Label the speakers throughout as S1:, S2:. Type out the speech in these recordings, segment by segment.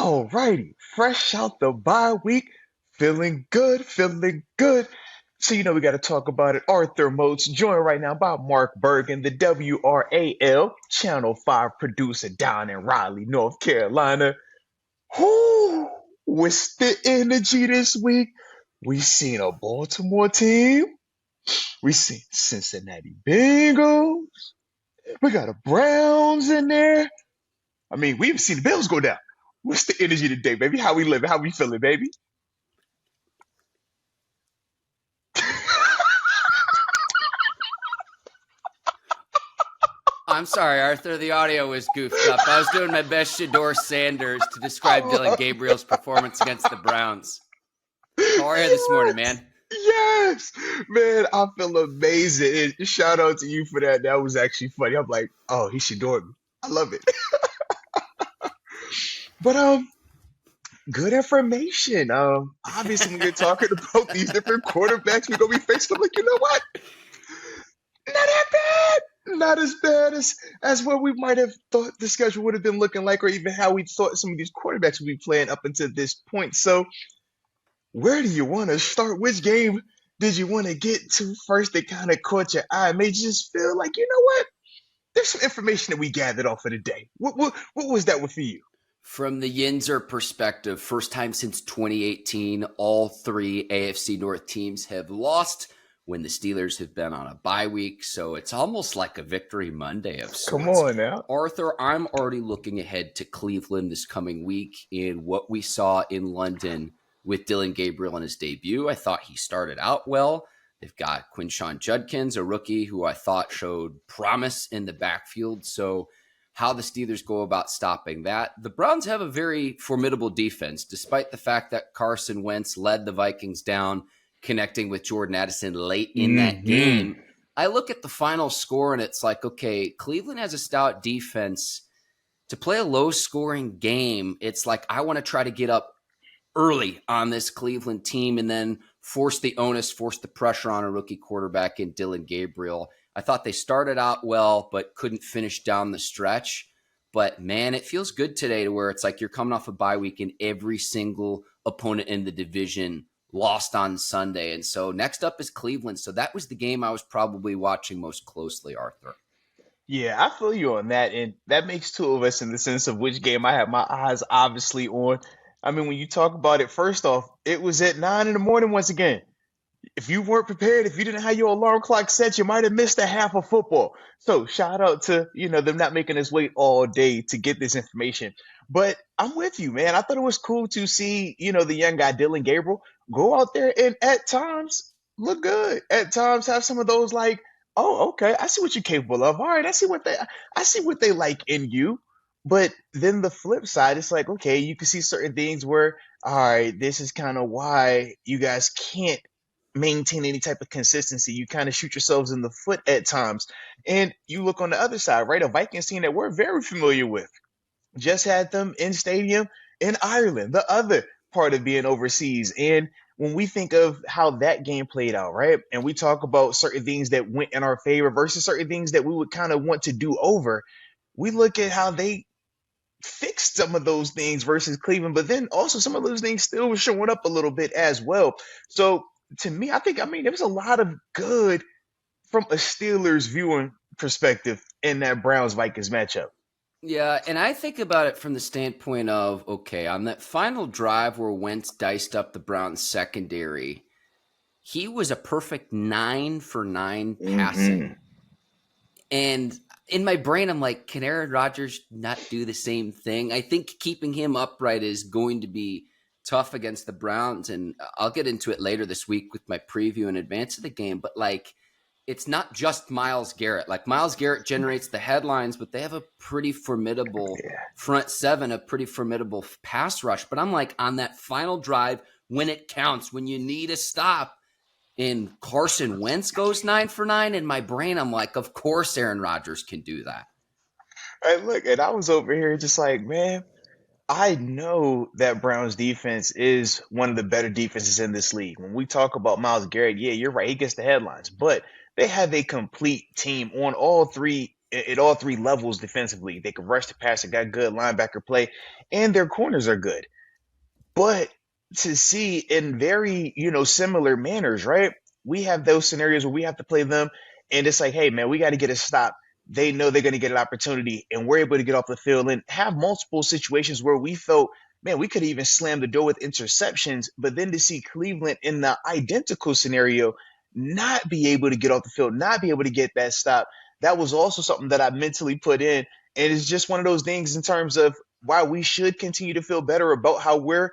S1: All righty, fresh out the bye week, feeling good, feeling good. So we got to talk about it. Arthur Moats, joined right now by Mark Bergin, the WRAL Channel 5 producer down in Raleigh, North Carolina. Whoo! What's the energy this week? We seen a Baltimore team. We seen Cincinnati Bengals. We got a Browns in there. I mean, we even seen the Bills go down. What's the energy today, baby? How we living? How we feeling, baby?
S2: I'm sorry, Arthur. The audio was goofed up. I was doing my best Shador Sanders to describe Dylan
S1: Oh,
S2: Gabriel's performance against the Browns. How are you this morning,
S1: yes,
S2: man?
S1: yes, man. I feel amazing. And shout out to you for that. That was actually funny. I'm like, oh, he should adore me. I love it. But good information. Obviously, when you're talking about these different quarterbacks we're gonna be facing, I'm like, you know what? Not that bad. Not as bad as what we might have thought the schedule would have been looking like, or even how we thought some of these quarterbacks would be playing up until this point. So, where do you want to start? Which game did you want to get to first that kind of caught your eye? Made you just feel like, you know what? There's some information that we gathered off of the day. What was that one for you?
S2: From the Yinzer perspective, first time since 2018, all three AFC North teams have lost when the Steelers have been on a bye week. So it's almost like a victory Monday of
S1: Come
S2: sorts.
S1: on now.
S2: Arthur, I'm already looking ahead to Cleveland this coming week in what we saw in London with Dylan Gabriel in his debut. I thought he started out well. They've got Quinshawn Judkins, a rookie who I thought showed promise in the backfield. So how the Steelers go about stopping that. The Browns have a very formidable defense, despite the fact that Carson Wentz led the Vikings down, connecting with Jordan Addison late in that
S1: Hmm.
S2: game. I look at the final score and it's like, okay, Cleveland has a stout defense. To play a low-scoring game, it's like I want to try to get up early on this Cleveland team and then force the onus, force the pressure on a rookie quarterback in Dylan Gabriel. I thought they started out well, but couldn't finish down the stretch. But man, it feels good today to where it's like you're coming off a bye week and every single opponent in the division lost on Sunday. And so next up is Cleveland. So that was the game I was probably watching most closely, Arthur.
S1: Yeah, I feel you on that, and that makes two of us in the sense of which game I have my eyes obviously on. I mean, when you talk about it, first off, it was at 9 in the morning once again. If you weren't prepared, if you didn't have your alarm clock set, you might have missed a half of football. So shout out to, them not making us wait all day to get this information. But I'm with you, man. I thought it was cool to see, the young guy Dylan Gabriel go out there and at times look good. At times have some of those like, oh, okay, I see what you're capable of. All right, I see what they like in you. But then the flip side, it's like, okay, you can see certain things where, all right, this is kind of why you guys can't maintain any type of consistency. You kind of shoot yourselves in the foot at times. And you look on the other side, right? A Vikings team that we're very familiar with. Just had them in stadium in Ireland, the other part of being overseas. And when we think of how that game played out, right? And we talk about certain things that went in our favor versus certain things that we would kind of want to do over, we look at how they fixed some of those things versus Cleveland, but then also some of those things still were showing up a little bit as well. So to me, I mean, there was a lot of good from a Steelers viewing perspective in that Browns Vikings matchup.
S2: Yeah, and I think about it from the standpoint of, okay, on that final drive where Wentz diced up the Browns secondary, he was a perfect 9 for 9 passing.
S1: Hmm.
S2: And in my brain, I'm like, can Aaron Rodgers not do the same thing? I think keeping him upright is going to be tough against the Browns. And I'll get into it later this week with my preview in advance of the game. But like, it's not just Myles Garrett. Like, Myles Garrett generates the headlines, but they have a pretty formidable
S1: Yeah.
S2: front seven, a pretty formidable pass rush. But I'm like, on that final drive, when it counts, when you need a stop, and Carson Wentz goes 9 for 9, in my brain, I'm like, of course Aaron Rodgers can do that.
S1: Hey, look, and I was over here just like, man, I know that Browns defense is one of the better defenses in this league. When we talk about Miles Garrett, yeah, you're right, he gets the headlines, but they have a complete team on all three at all three levels defensively. They can rush the passer, got good linebacker play, and their corners are good. But to see in very, similar manners, right? We have those scenarios where we have to play them, and it's like, hey, man, we got to get a stop. They know they're going to get an opportunity, and we're able to get off the field and have multiple situations where we felt, man, we could even slam the door with interceptions. But then to see Cleveland in the identical scenario not be able to get off the field, not be able to get that stop, that was also something that I mentally put in. And it's just one of those things in terms of why we should continue to feel better about how we're,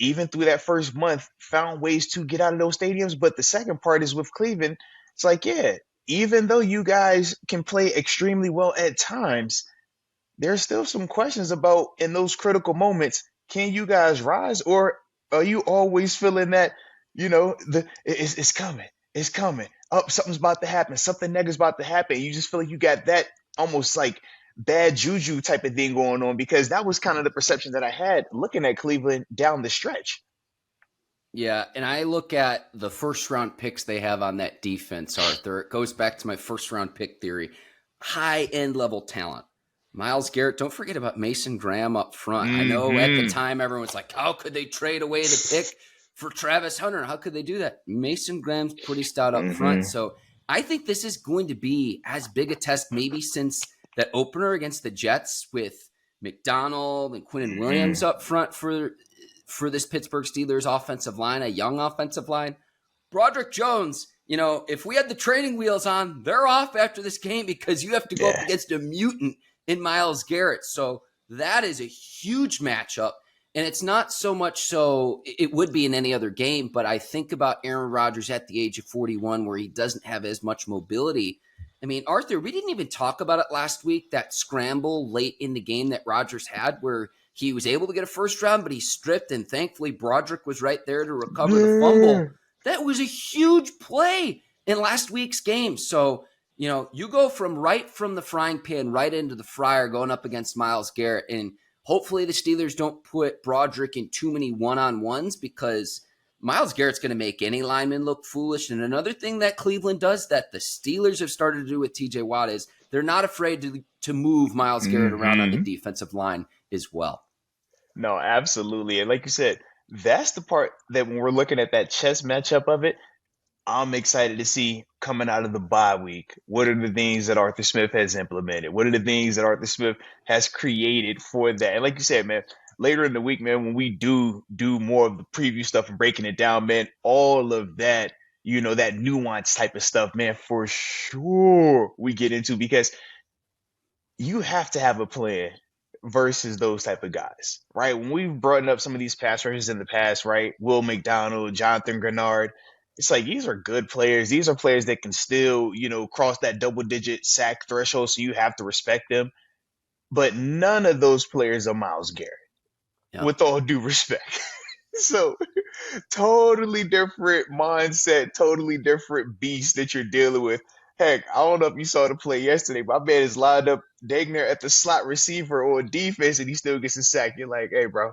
S1: even through that first month, found ways to get out of those stadiums. But the second part is with Cleveland, it's like, yeah, even though you guys can play extremely well at times, there's still some questions about in those critical moments, can you guys rise, or are you always feeling that, it's coming, it's coming, up, something's about to happen, something negative about to happen. You just feel like you got that almost like bad juju type of thing going on, because that was kind of the perception that I had looking at Cleveland down the stretch.
S2: Yeah, and I look at the first round picks they have on that defense, Arthur. It goes back to my first round pick theory. High end level talent. Myles Garrett, don't forget about Mason Graham up front. I know at the time everyone was like, how could they trade away the pick for Travis Hunter? How could they do that? Mason Graham's pretty stout up front. So I think this is going to be as big a test maybe since that opener against the Jets with McDonald and Quinnen Williams up front for this Pittsburgh Steelers offensive line, a young offensive line. Broderick Jones, if we had the training wheels on, they're off after this game because you have to go up against a mutant in Myles Garrett. So that is a huge matchup. And it's not so much so it would be in any other game, but I think about Aaron Rodgers at the age of 41 where he doesn't have as much mobility. I mean, Arthur, we didn't even talk about it last week, that scramble late in the game that Rodgers had where he was able to get a first round, but he stripped, and thankfully Broderick was right there to recover the fumble. That was a huge play in last week's game. So, you go from the frying pan right into the fryer going up against Myles Garrett, and hopefully the Steelers don't put Broderick in too many one-on-ones because Myles Garrett's going to make any lineman look foolish. And another thing that Cleveland does that the Steelers have started to do with TJ Watt is they're not afraid to move Myles Garrett around on the defensive line as well.
S1: No, absolutely. And like you said, that's the part that when we're looking at that chess matchup of it, I'm excited to see coming out of the bye week. What are the things that Arthur Smith has implemented? What are the things that Arthur Smith has created for that? And like you said, man, later in the week, man, when we do more of the preview stuff and breaking it down, man, all of that, that nuance type of stuff, man, for sure we get into, because you have to have a plan versus those type of guys, right? When we've brought up some of these pass rushers in the past, right? Will McDonald, Jonathan Grenard, it's like these are good players. These are players that can still, cross that double-digit sack threshold, so you have to respect them. But none of those players are Myles Garrett, with all due respect. So totally different mindset, totally different beast that you're dealing with. Heck, I don't know if you saw the play yesterday, but my man is lined up dang near at the slot receiver or defense, and he still gets a sack. You're like, hey, bro,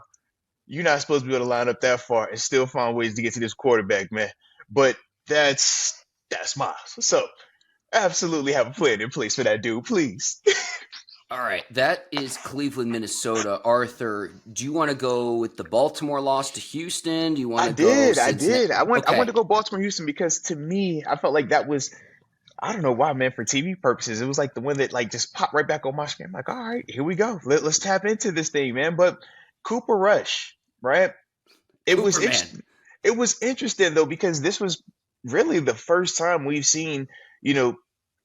S1: you're not supposed to be able to line up that far and still find ways to get to this quarterback, man. But that's Miles. So absolutely have a plan in place for that dude, please.
S2: All right, that is Cleveland, Minnesota. Arthur, do you want to go with the Baltimore loss to Houston? Do you want to go
S1: I did. I went
S2: Okay.
S1: to go Baltimore, Houston, because to me, I felt like that was, I don't know why, man, for TV purposes, it was like the one that like just popped right back on my screen. I'm like, all right, here we go. Let's tap into this thing, man. But Cooper Rush, right? It was interesting though, because this was really the first time we've seen,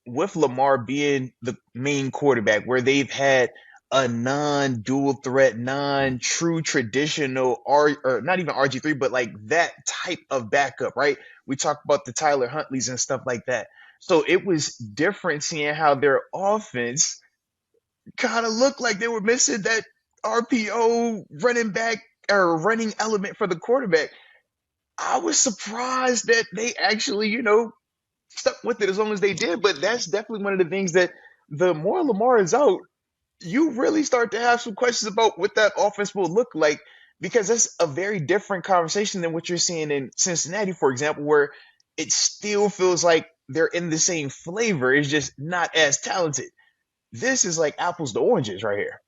S1: with Lamar being the main quarterback, where they've had a non-dual threat, non-true traditional, or not even RG3, but like that type of backup, right? We talked about the Tyler Huntleys and stuff like that. So it was different seeing how their offense kind of looked like they were missing that RPO running back or running element for the quarterback. I was surprised that they actually, stuck with it as long as they did. But that's definitely one of the things that the more Lamar is out, you really start to have some questions about what that offense will look like, because that's a very different conversation than what you're seeing in Cincinnati, for example, where it still feels like they're in the same flavor. It's just not as talented. This is like apples to oranges right here.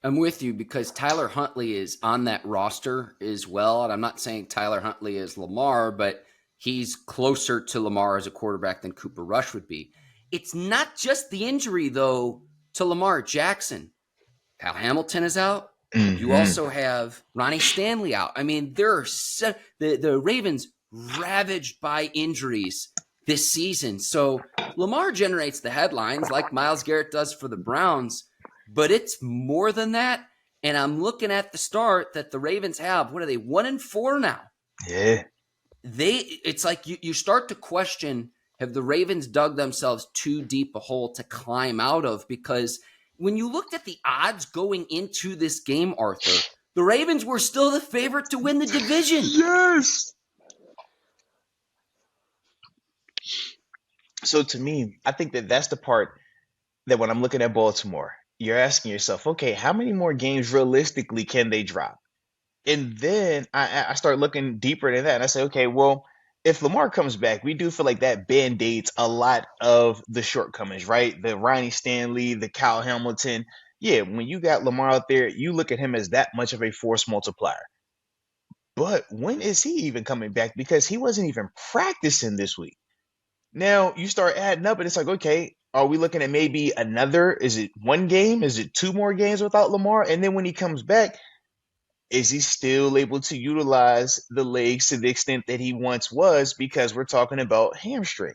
S2: I'm with you because Tyler Huntley is on that roster as well. And I'm not saying Tyler Huntley is Lamar, but he's closer to Lamar as a quarterback than Cooper Rush would be. It's not just the injury, though, to Lamar Jackson. Kyle Hamilton is out. You also have Ronnie Stanley out. I mean, the Ravens ravaged by injuries this season. So Lamar generates the headlines like Myles Garrett does for the Browns, but it's more than that. And I'm looking at the start that the Ravens have. What are they, 1-4 now?
S1: Yeah.
S2: It's like you start to question, have the Ravens dug themselves too deep a hole to climb out of? Because when you looked at the odds going into this game, Arthur, the Ravens were still the favorite to win the division.
S1: Yes. So to me, I think that that's the part that when I'm looking at Baltimore, you're asking yourself, okay, how many more games realistically can they drop? And then I start looking deeper into that, and I say, okay, well, if Lamar comes back, we do feel like that band-aids a lot of the shortcomings, right? The Ronnie Stanley, the Kyle Hamilton. Yeah, when you got Lamar out there, you look at him as that much of a force multiplier. But when is he even coming back? Because he wasn't even practicing this week. Now you start adding up, and it's like, okay, are we looking at maybe another? Is it one game? Is it two more games without Lamar? And then when he comes back, is he still able to utilize the legs to the extent that he once was? Because we're talking about hamstring.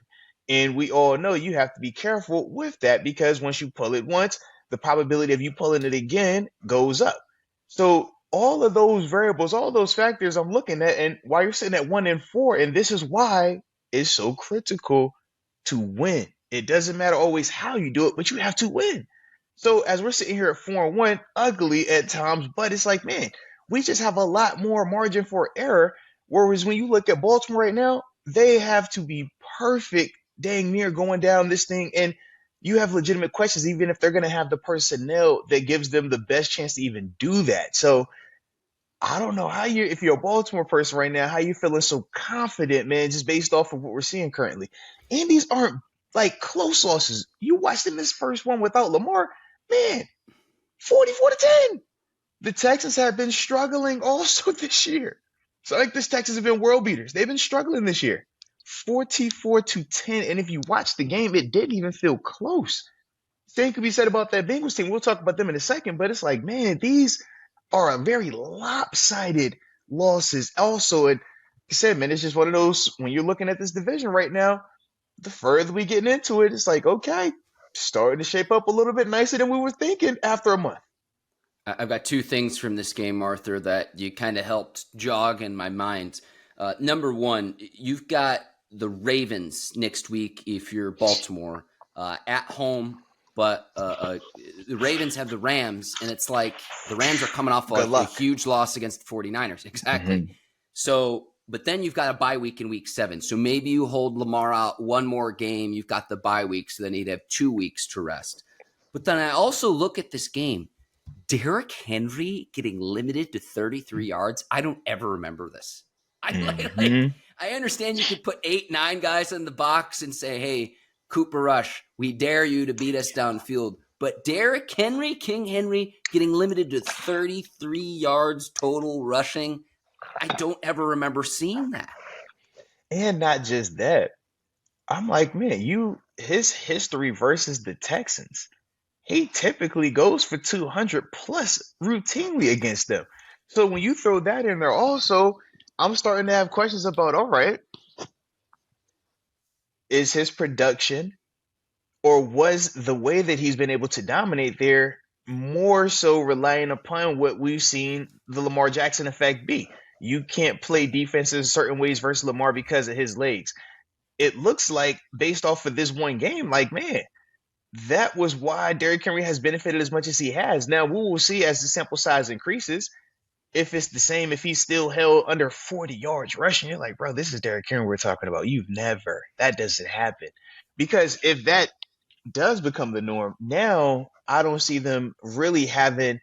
S1: And we all know you have to be careful with that because once you pull it once, the probability of you pulling it again goes up. So all of those variables, all those factors I'm looking at, and why you're sitting at 1-4, and this is why it's so critical to win. It doesn't matter always how you do it, but you have to win. So as we're sitting here at 4-1, ugly at times, but it's like, man, we just have a lot more margin for error. Whereas when you look at Baltimore right now, they have to be perfect, dang near going down this thing. And you have legitimate questions, even if they're going to have the personnel that gives them the best chance to even do that. So I don't know if you're a Baltimore person right now, how you feeling so confident, man, just based off of what we're seeing currently. And these aren't like close losses. You watched in this first one without Lamar, man, 44-10. The Texans have been struggling also this year. So like this Texans have been world beaters. They've been struggling this year. 44-10. And if you watch the game, it didn't even feel close. Same could be said about that Bengals team. We'll talk about them in a second, but it's like, man, these are a very lopsided losses also. And like I said, man, it's just one of those, when you're looking at this division right now, the further we get into it, it's like, okay, starting to shape up a little bit nicer than we were thinking after a month.
S2: I've got two things from this game, Arthur, that you kind of helped jog in my mind. Number one, you've got the Ravens next week if you're Baltimore at home, but the Ravens have the Rams, and it's like the Rams are coming off a huge loss against the 49ers. Exactly. Mm-hmm. So, but then you've got a bye week in week 7. So maybe you hold Lamar out one more game. You've got the bye week, so then he'd have 2 weeks to rest. But then I also look at this game. Derrick Henry getting limited to 33 yards. I don't ever remember this. I understand you could put 8-9 guys in the box and say, hey, Cooper Rush, we dare you to beat us downfield. But Derrick Henry, King Henry, getting limited to 33 yards total rushing. I don't ever remember seeing that.
S1: And not just that. I'm like, man, his history versus the Texans. He typically goes for 200 plus routinely against them. So when you throw that in there also, I'm starting to have questions about, all right, is his production or was the way that he's been able to dominate there more so relying upon what we've seen the Lamar Jackson effect be? You can't play defenses certain ways versus Lamar because of his legs. It looks like, based off of this one game, like, man, that was why Derrick Henry has benefited as much as he has. Now, we will see as the sample size increases if it's the same, if he's still held under 40 yards rushing. You're like, bro, this is Derrick Henry we're talking about. That doesn't happen. Because if that does become the norm, now I don't see them really having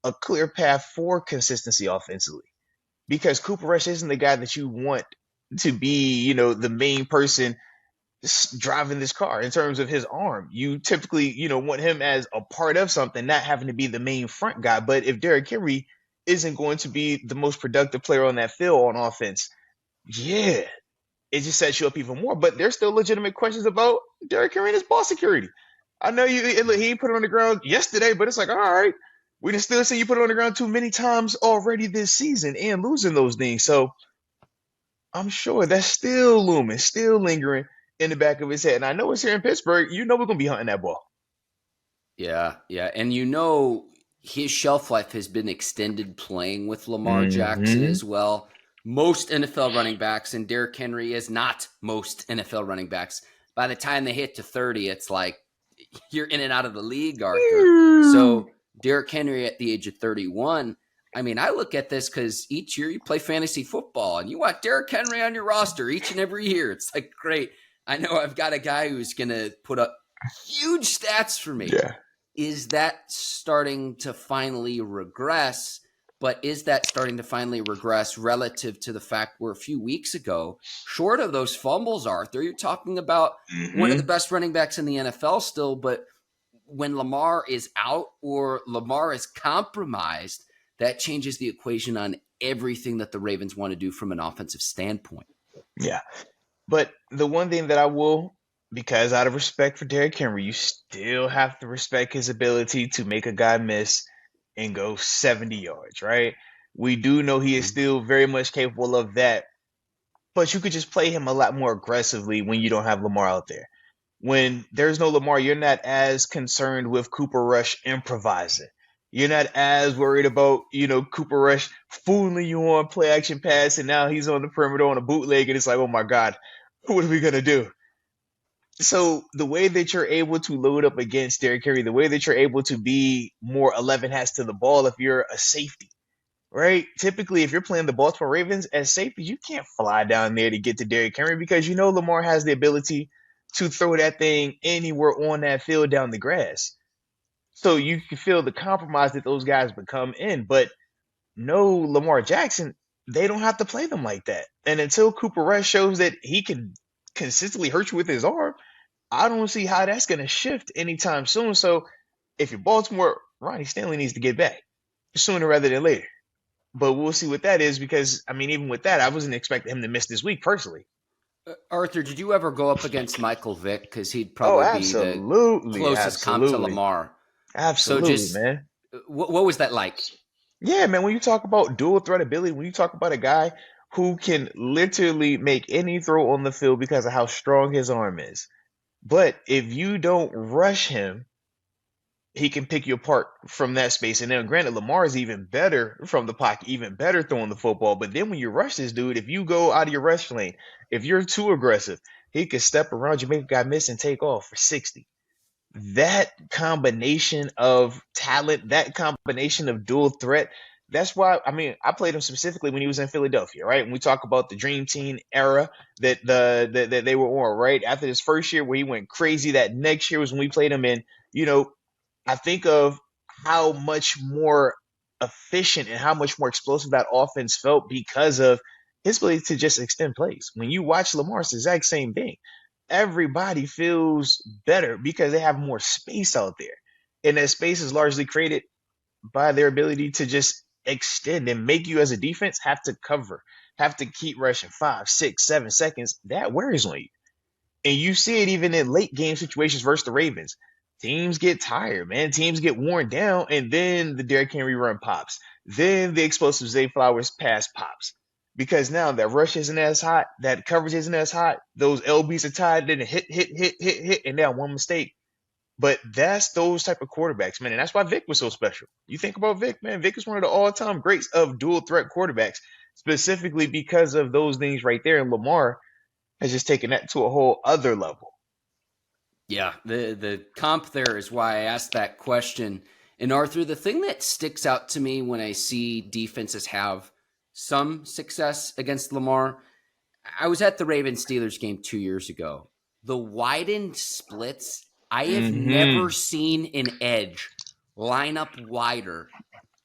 S1: a clear path for consistency offensively. Because Cooper Rush isn't the guy that you want to be, the main person driving this car in terms of his arm. You typically, want him as a part of something, not having to be the main front guy. But if Derrick Henry isn't going to be the most productive player on that field on offense, yeah, it just sets you up even more. But there's still legitimate questions about Derrick Henry and his ball security. I know he put it on the ground yesterday, but it's like, all right, we can still see you put it on the ground too many times already this season and losing those things. So I'm sure that's still looming, still lingering in the back of his head. And I know it's here in Pittsburgh. We're going to be hunting that ball.
S2: Yeah. And his shelf life has been extended playing with Lamar Jackson as well. Most NFL running backs, and Derrick Henry is not most NFL running backs. By the time they hit to 30, it's like you're in and out of the league, Arthur. So Derrick Henry at the age of 31, I mean, I look at this because each year you play fantasy football and you want Derrick Henry on your roster each and every year. It's like, great. I know I've got a guy who's going to put up huge stats for me.
S1: Yeah.
S2: Is that starting to finally regress? But is that starting to finally regress relative to the fact where a few weeks ago, short of those fumbles, Arthur, you're talking about one of the best running backs in the NFL still, but when Lamar is out or Lamar is compromised, that changes the equation on everything that the Ravens want to do from an offensive standpoint.
S1: Yeah. But the one thing that I will, because out of respect for Derrick Henry, you still have to respect his ability to make a guy miss and go 70 yards, right? We do know he is still very much capable of that, but you could just play him a lot more aggressively when you don't have Lamar out there. When there's no Lamar, you're not as concerned with Cooper Rush improvising. You're not as worried about, Cooper Rush fooling you on play action pass, and now he's on the perimeter on a bootleg, and it's like, oh my God, what are we going to do? So the way that you're able to load up against Derrick Henry, the way that you're able to be more 11 hats to the ball if you're a safety, right? Typically, if you're playing the Baltimore Ravens as safety, you can't fly down there to get to Derrick Henry because Lamar has the ability to throw that thing anywhere on that field down the grass. So you can feel the compromise that those guys become in. But no Lamar Jackson, they don't have to play them like that. And until Cooper Rush shows that he can consistently hurt you with his arm, I don't see how that's going to shift anytime soon. So if you're Baltimore, Ronnie Stanley needs to get back sooner rather than later. But we'll see what that is because, even with that, I wasn't expecting him to miss this week personally.
S2: Arthur, did you ever go up against Michael Vick? Because he'd probably be the closest comp to Lamar.
S1: Absolutely, so man.
S2: What was that like?
S1: Yeah, man, when you talk about dual threat ability, when you talk about a guy who can literally make any throw on the field because of how strong his arm is. But if you don't rush him, he can pick you apart from that space. And then granted, Lamar is even better from the pocket, even better throwing the football. But then when you rush this dude, if you go out of your rush lane, if you're too aggressive, he could step around you, make a guy miss and take off for 60. That combination of talent, that combination of dual threat, that's why, I played him specifically when he was in Philadelphia, right? When we talk about the Dream Team era that they were on, right? After his first year where he went crazy, that next year was when we played him in, I think of how much more efficient and how much more explosive that offense felt because of his ability to just extend plays. When you watch Lamar, it's the exact same thing. Everybody feels better because they have more space out there. And that space is largely created by their ability to just extend and make you as a defense have to cover, have to keep rushing 5, 6, 7 seconds. That wears on you. And you see it even in late game situations versus the Ravens. Teams get tired, man. Teams get worn down, and then the Derrick Henry run pops. Then the explosive Zay Flowers pass pops. Because now that rush isn't as hot, that coverage isn't as hot, those LBs are tied, then hit, and now one mistake. But that's those type of quarterbacks, man. And that's why Vic was so special. You think about Vic, man. Vic is one of the all-time greats of dual threat quarterbacks, specifically because of those things right there. And Lamar has just taken that to a whole other level.
S2: Yeah, the comp there is why I asked that question. And Arthur, the thing that sticks out to me when I see defenses have some success against Lamar, I was at the Ravens-Steelers game 2 years ago. The widened splits, I have never seen an edge line up wider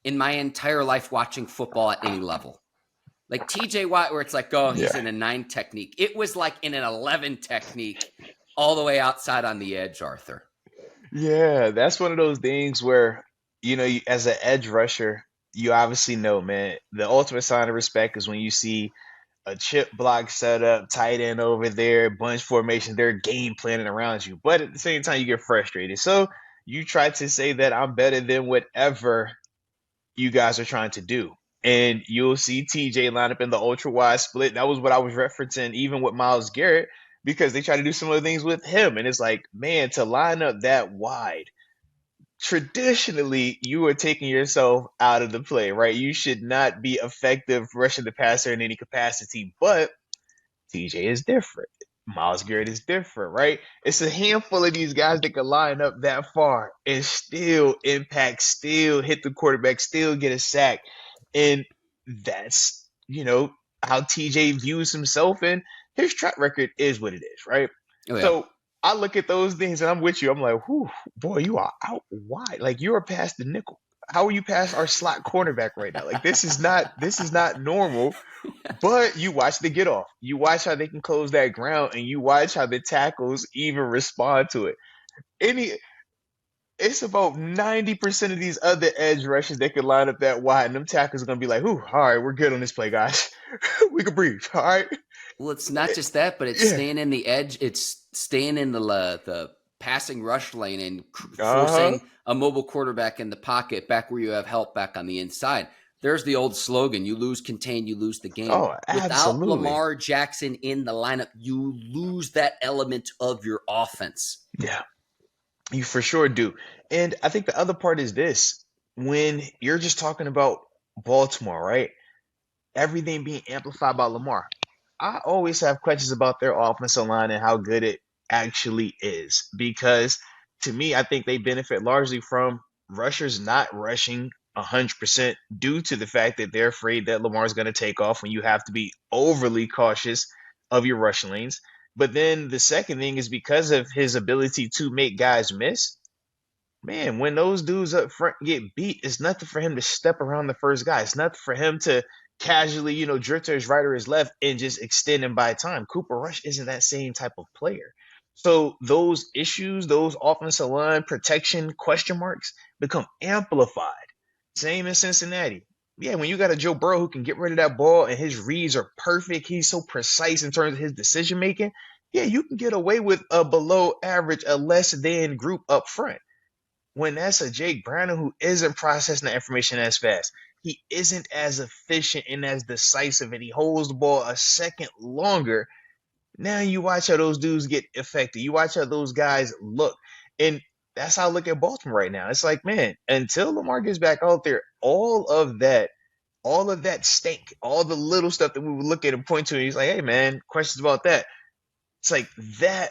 S2: in my entire life watching football at any level. Like TJ Watt, where it's like, he's in a 9 technique. It was like in an 11 technique all the way outside on the edge, Arthur.
S1: Yeah, that's one of those things where, as an edge rusher, you obviously know, man, the ultimate sign of respect is when you see a chip block setup, tight end over there, bunch formation, they're game planning around you. But at the same time, you get frustrated. So you try to say that I'm better than whatever you guys are trying to do. And you'll see TJ line up in the ultra wide split. That was what I was referencing, even with Myles Garrett, because they try to do similar things with him. And it's like, man, to line up that wide, traditionally, you are taking yourself out of the play, right? You should not be effective rushing the passer in any capacity. But TJ is different. Myles Garrett is different, right? It's a handful of these guys that can line up that far and still impact, still hit the quarterback, still get a sack. And that's, how TJ views himself, and his track record is what it is, right?
S2: Oh yeah.
S1: So I look at those things and I'm with you. I'm like, whew, boy, you are out wide. Like, you are past the nickel. How are you past our slot cornerback right now? Like, this is not normal. But you watch the get off. You watch how they can close that ground, and you watch how the tackles even respond to it. Any, it's about 90% of these other edge rushes that could line up that wide, and them tackles are gonna be like, "Ooh, all right, we're good on this play, guys. We can breathe. All right."
S2: Well, it's not just that, but it's
S1: Yeah.
S2: staying in the edge. It's staying in the passing rush lane and
S1: Uh-huh.
S2: forcing a mobile quarterback in the pocket back where you have help back on the inside. There's the old slogan: you lose contain, you lose the game.
S1: Oh,
S2: Without
S1: absolutely.
S2: Lamar Jackson in the lineup, you lose that element of your offense.
S1: Yeah, you for sure do. And I think the other part is this: when you're just talking about Baltimore, right? Everything being amplified by Lamar. I always have questions about their offensive line and how good it actually is, because to me, I think they benefit largely from rushers not rushing 100% due to the fact that they're afraid that Lamar's going to take off when you have to be overly cautious of your rushing lanes. But then the second thing is because of his ability to make guys miss. Man, when those dudes up front get beat, it's nothing for him to step around the first guy. It's nothing for him to casually, drift to his right or his left and just extend him by time. Cooper Rush isn't that same type of player. So those issues, those offensive line protection question marks become amplified. Same in Cincinnati. Yeah, when you got a Joe Burrow who can get rid of that ball and his reads are perfect, he's so precise in terms of his decision making. Yeah, you can get away with a below average, a less than group up front. When that's a Jake Browning who isn't processing the information as fast, he isn't as efficient and as decisive, and he holds the ball a second longer. Now you watch how those dudes get affected. You watch how those guys look. And that's how I look at Baltimore right now. It's like, man, until Lamar gets back out there, all of that stink, all the little stuff that we would look at and point to, and he's like, hey man, questions about that. It's like that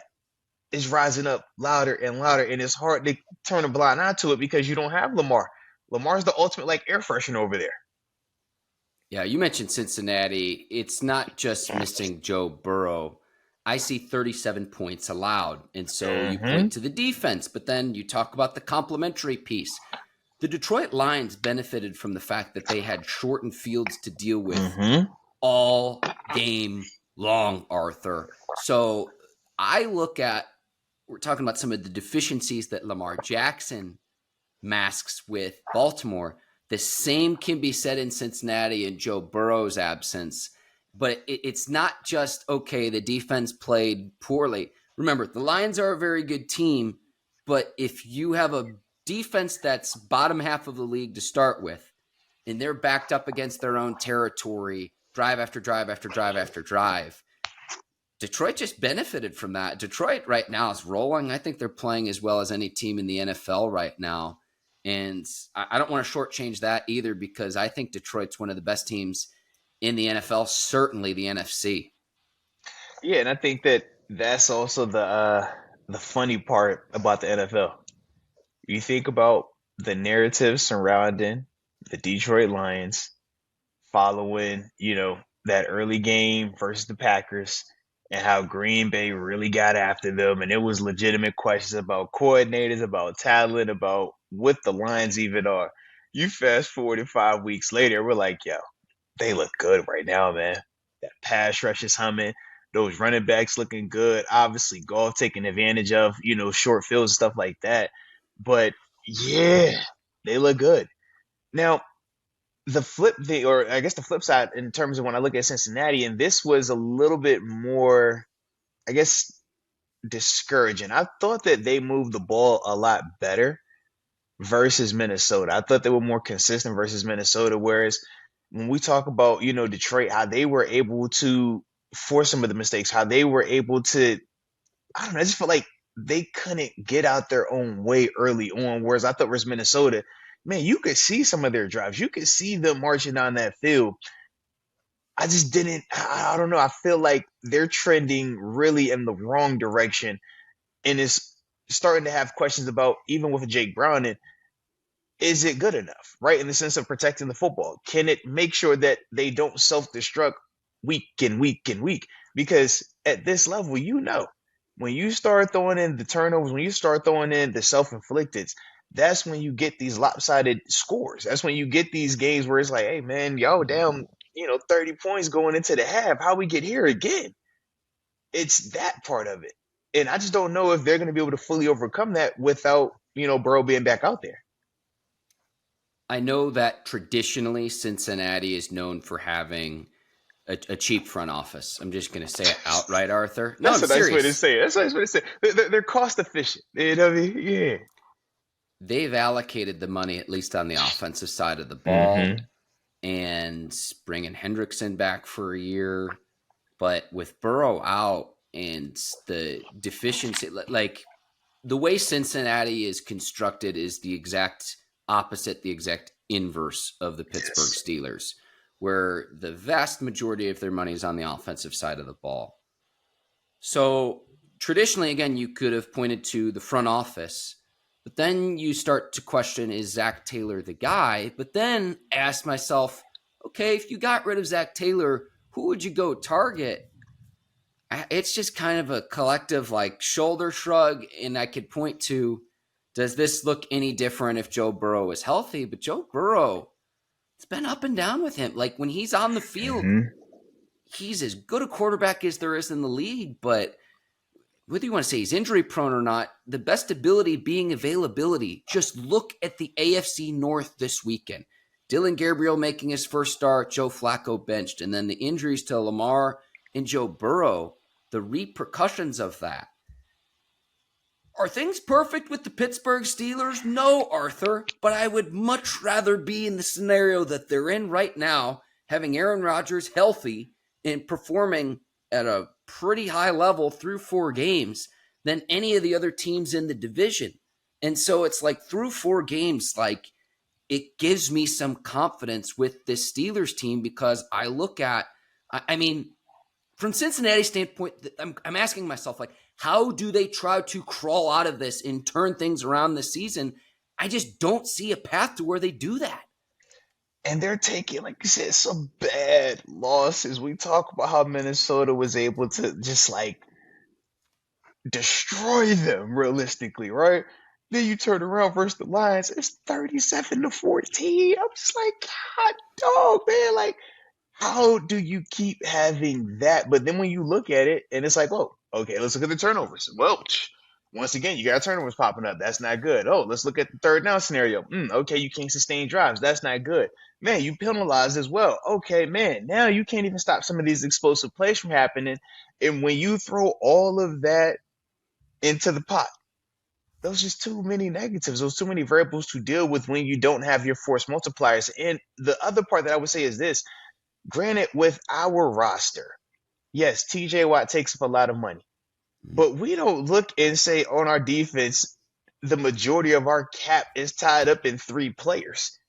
S1: is rising up louder and louder, and it's hard to turn a blind eye to it because you don't have Lamar. Lamar's the ultimate like air freshener over there.
S2: Yeah, you mentioned Cincinnati. It's not just missing Joe Burrow. I see 37 points allowed. And so you
S1: Mm-hmm.
S2: point to the defense, but then you talk about the complementary piece. The Detroit Lions benefited from the fact that they had shortened fields to deal with
S1: Mm-hmm.
S2: all game long, Arthur. So I look at, we're talking about some of the deficiencies that Lamar Jackson masks with Baltimore. The same can be said in Cincinnati and Joe Burrow's absence. But it's not just, okay, the defense played poorly. Remember, the Lions are a very good team, but if you have a defense that's bottom half of the league to start with, and they're backed up against their own territory, drive after drive after drive after drive, Detroit just benefited from that. Detroit right now is rolling. I think they're playing as well as any team in the NFL right now. And I don't want to shortchange that either, because I think Detroit's one of the best teams in the NFL, certainly the NFC.
S1: Yeah, and I think that that's also the funny part about the NFL. You think about the narrative surrounding the Detroit Lions following, that early game versus the Packers, and how Green Bay really got after them. And it was legitimate questions about coordinators, about talent, about what the Lions even are. You fast forward 5 weeks later, we're like, yo, they look good right now, man. That pass rush is humming. Those running backs looking good. Obviously, golf taking advantage of, short fields and stuff like that. But yeah, they look good. Now, or I guess the flip side in terms of when I look at Cincinnati, and this was a little bit more, I guess, discouraging. I thought that they moved the ball a lot better versus Minnesota. I thought they were more consistent versus Minnesota. Whereas when we talk about, Detroit, how they were able to force some of the mistakes, how they were able to, I don't know, I just felt like they couldn't get out their own way early on. Whereas I thought versus Minnesota, man, you could see some of their drives. You could see them marching down that field. I just didn't, I don't know. I feel like they're trending really in the wrong direction. And it's starting to have questions about, even with Jake Browning, is it good enough, right? In the sense of protecting the football. Can it make sure that they don't self-destruct week and week and week? Because at this level, when you start throwing in the turnovers, when you start throwing in the self-inflicted, that's when you get these lopsided scores. That's when you get these games where it's like, hey, man, y'all down, 30 points going into the half. How we get here again? It's that part of it. And I just don't know if they're going to be able to fully overcome that without, Burrow being back out there.
S2: I know that traditionally Cincinnati is known for having a cheap front office. I'm just going to say it outright, Arthur. No,
S1: That's
S2: I'm
S1: a nice
S2: serious.
S1: way to say it. That's a nice way to say it. They're cost efficient. You know what I mean? Yeah.
S2: They've allocated the money, at least on the offensive side of the ball, and bringing Hendrickson back for a year. But with Burrow out and the deficiency, like the way Cincinnati is constructed is the exact opposite, the exact inverse of the Pittsburgh Steelers, where the vast majority of their money is on the offensive side of the ball. So traditionally, again, you could have pointed to the front office, but then you start to question, is Zach Taylor the guy? But then ask myself, okay, if you got rid of Zach Taylor, who would you go target? It's just kind of a collective shoulder shrug, and I could point to, does this look any different if Joe Burrow is healthy? But Joe Burrow, it's been up and down with him. Like when he's on the field, he's as good a quarterback as there is in the league. But whether you want to say he's injury prone or not, the best ability being availability. Just look at the AFC North this weekend. Dylan Gabriel making his first start, Joe Flacco benched, and then the injuries to Lamar and Joe Burrow, the repercussions of that. Are things perfect with the Pittsburgh Steelers? No, Arthur, but I would much rather be in the scenario that they're in right now, having Aaron Rodgers healthy and performing at a pretty high level through 4 games than any of the other teams in the division. And so it's through 4 games, it gives me some confidence with this Steelers team because I look at, from Cincinnati's standpoint, I'm asking myself, how do they try to crawl out of this and turn things around this season? I just don't see a path to where they do that.
S1: And they're taking, like you said, some bad losses. We talk about how Minnesota was able to just destroy them realistically, right? Then you turn around versus the Lions, it's 37-14. I'm just like, hot dog, man. How do you keep having that? But then when you look at it, and it's like, oh, okay, let's look at the turnovers. Well, once again, you got turnovers popping up. That's not good. Oh, let's look at the third down scenario. Okay, you can't sustain drives. That's not good. Man, you penalized as well. Okay, man, now you can't even stop some of these explosive plays from happening. And when you throw all of that into the pot, those just too many negatives. Those too many variables to deal with when you don't have your force multipliers. And the other part that I would say is this. Granted, with our roster, yes, TJ Watt takes up a lot of money, but we don't look and say on our defense, the majority of our cap is tied up in 3 players.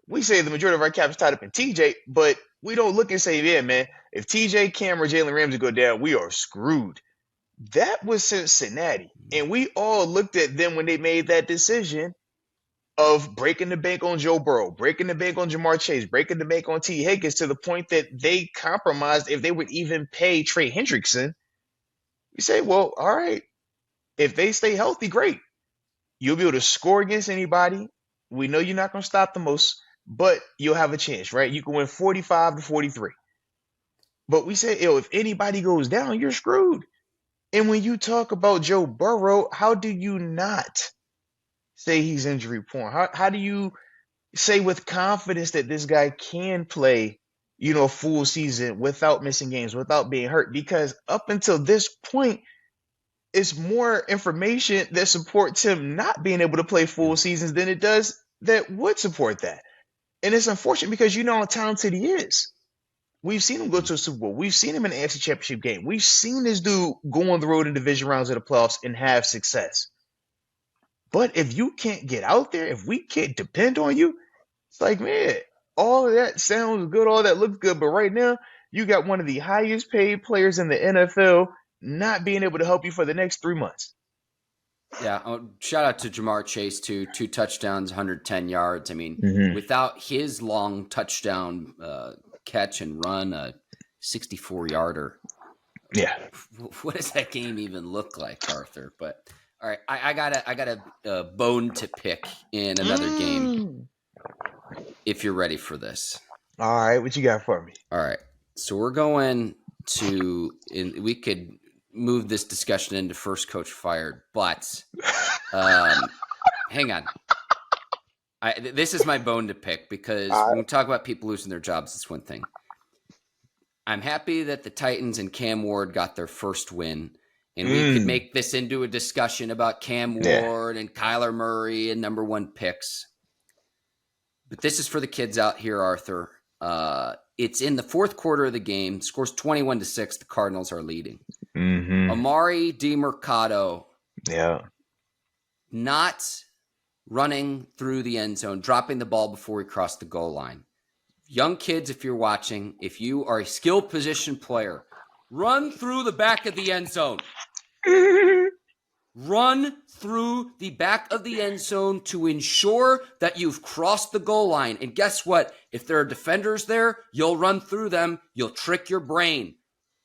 S1: We say the majority of our cap is tied up in TJ, but we don't look and say, yeah, man, if TJ, Cam, or Jalen Ramsey go down, we are screwed. That was Cincinnati, and we all looked at them when they made that decision of breaking the bank on Joe Burrow, breaking the bank on Jamar Chase, breaking the bank on T. Higgins to the point that they compromised if they would even pay Trey Hendrickson. You say, well, all right, if they stay healthy, great. You'll be able to score against anybody. We know you're not going to stop the most, but you'll have a chance, right? You can win 45-43. But we say, yo, if anybody goes down, you're screwed. And when you talk about Joe Burrow, how do you not say he's injury prone? How do you say with confidence that this guy can play, a full season without missing games, without being hurt? Because up until this point, it's more information that supports him not being able to play full seasons than it does that would support that. And it's unfortunate because you know how talented he is. We've seen him go to a Super Bowl. We've seen him in an AFC Championship game. We've seen this dude go on the road in division rounds of the playoffs and have success. But if you can't get out there, if we can't depend on you, it's like, man, all of that sounds good, all that looks good, but right now you got one of the highest paid players in the NFL not being able to help you for the next 3 months.
S2: Yeah, shout out to Jamar Chase too. 2 touchdowns, 110 yards. I mean, without his long touchdown catch and run, a 64-yarder.
S1: Yeah.
S2: What does that game even look like, Arthur? But all right, I got a bone to pick in another game. If you're ready for this.
S1: All right, what you got for me?
S2: All right, so we're going to. We could move this discussion into first coach fired, but hang on. This is my bone to pick because when we talk about people losing their jobs, it's one thing. I'm happy that the Titans and Cam Ward got their first win, and we could make this into a discussion about Cam Ward and Kyler Murray and number 1 picks. But this is for the kids out here, Arthur. It's in the fourth quarter of the game. Scores 21-6. The Cardinals are leading. Amari DiMercato, not running through the end zone, dropping the ball before he crossed the goal line. Young kids, if you're watching, if you are a skilled position player, run through the back of the end zone. Run through the back of the end zone to ensure that you've crossed the goal line. And guess what? If there are defenders there, you'll run through them. You'll trick your brain.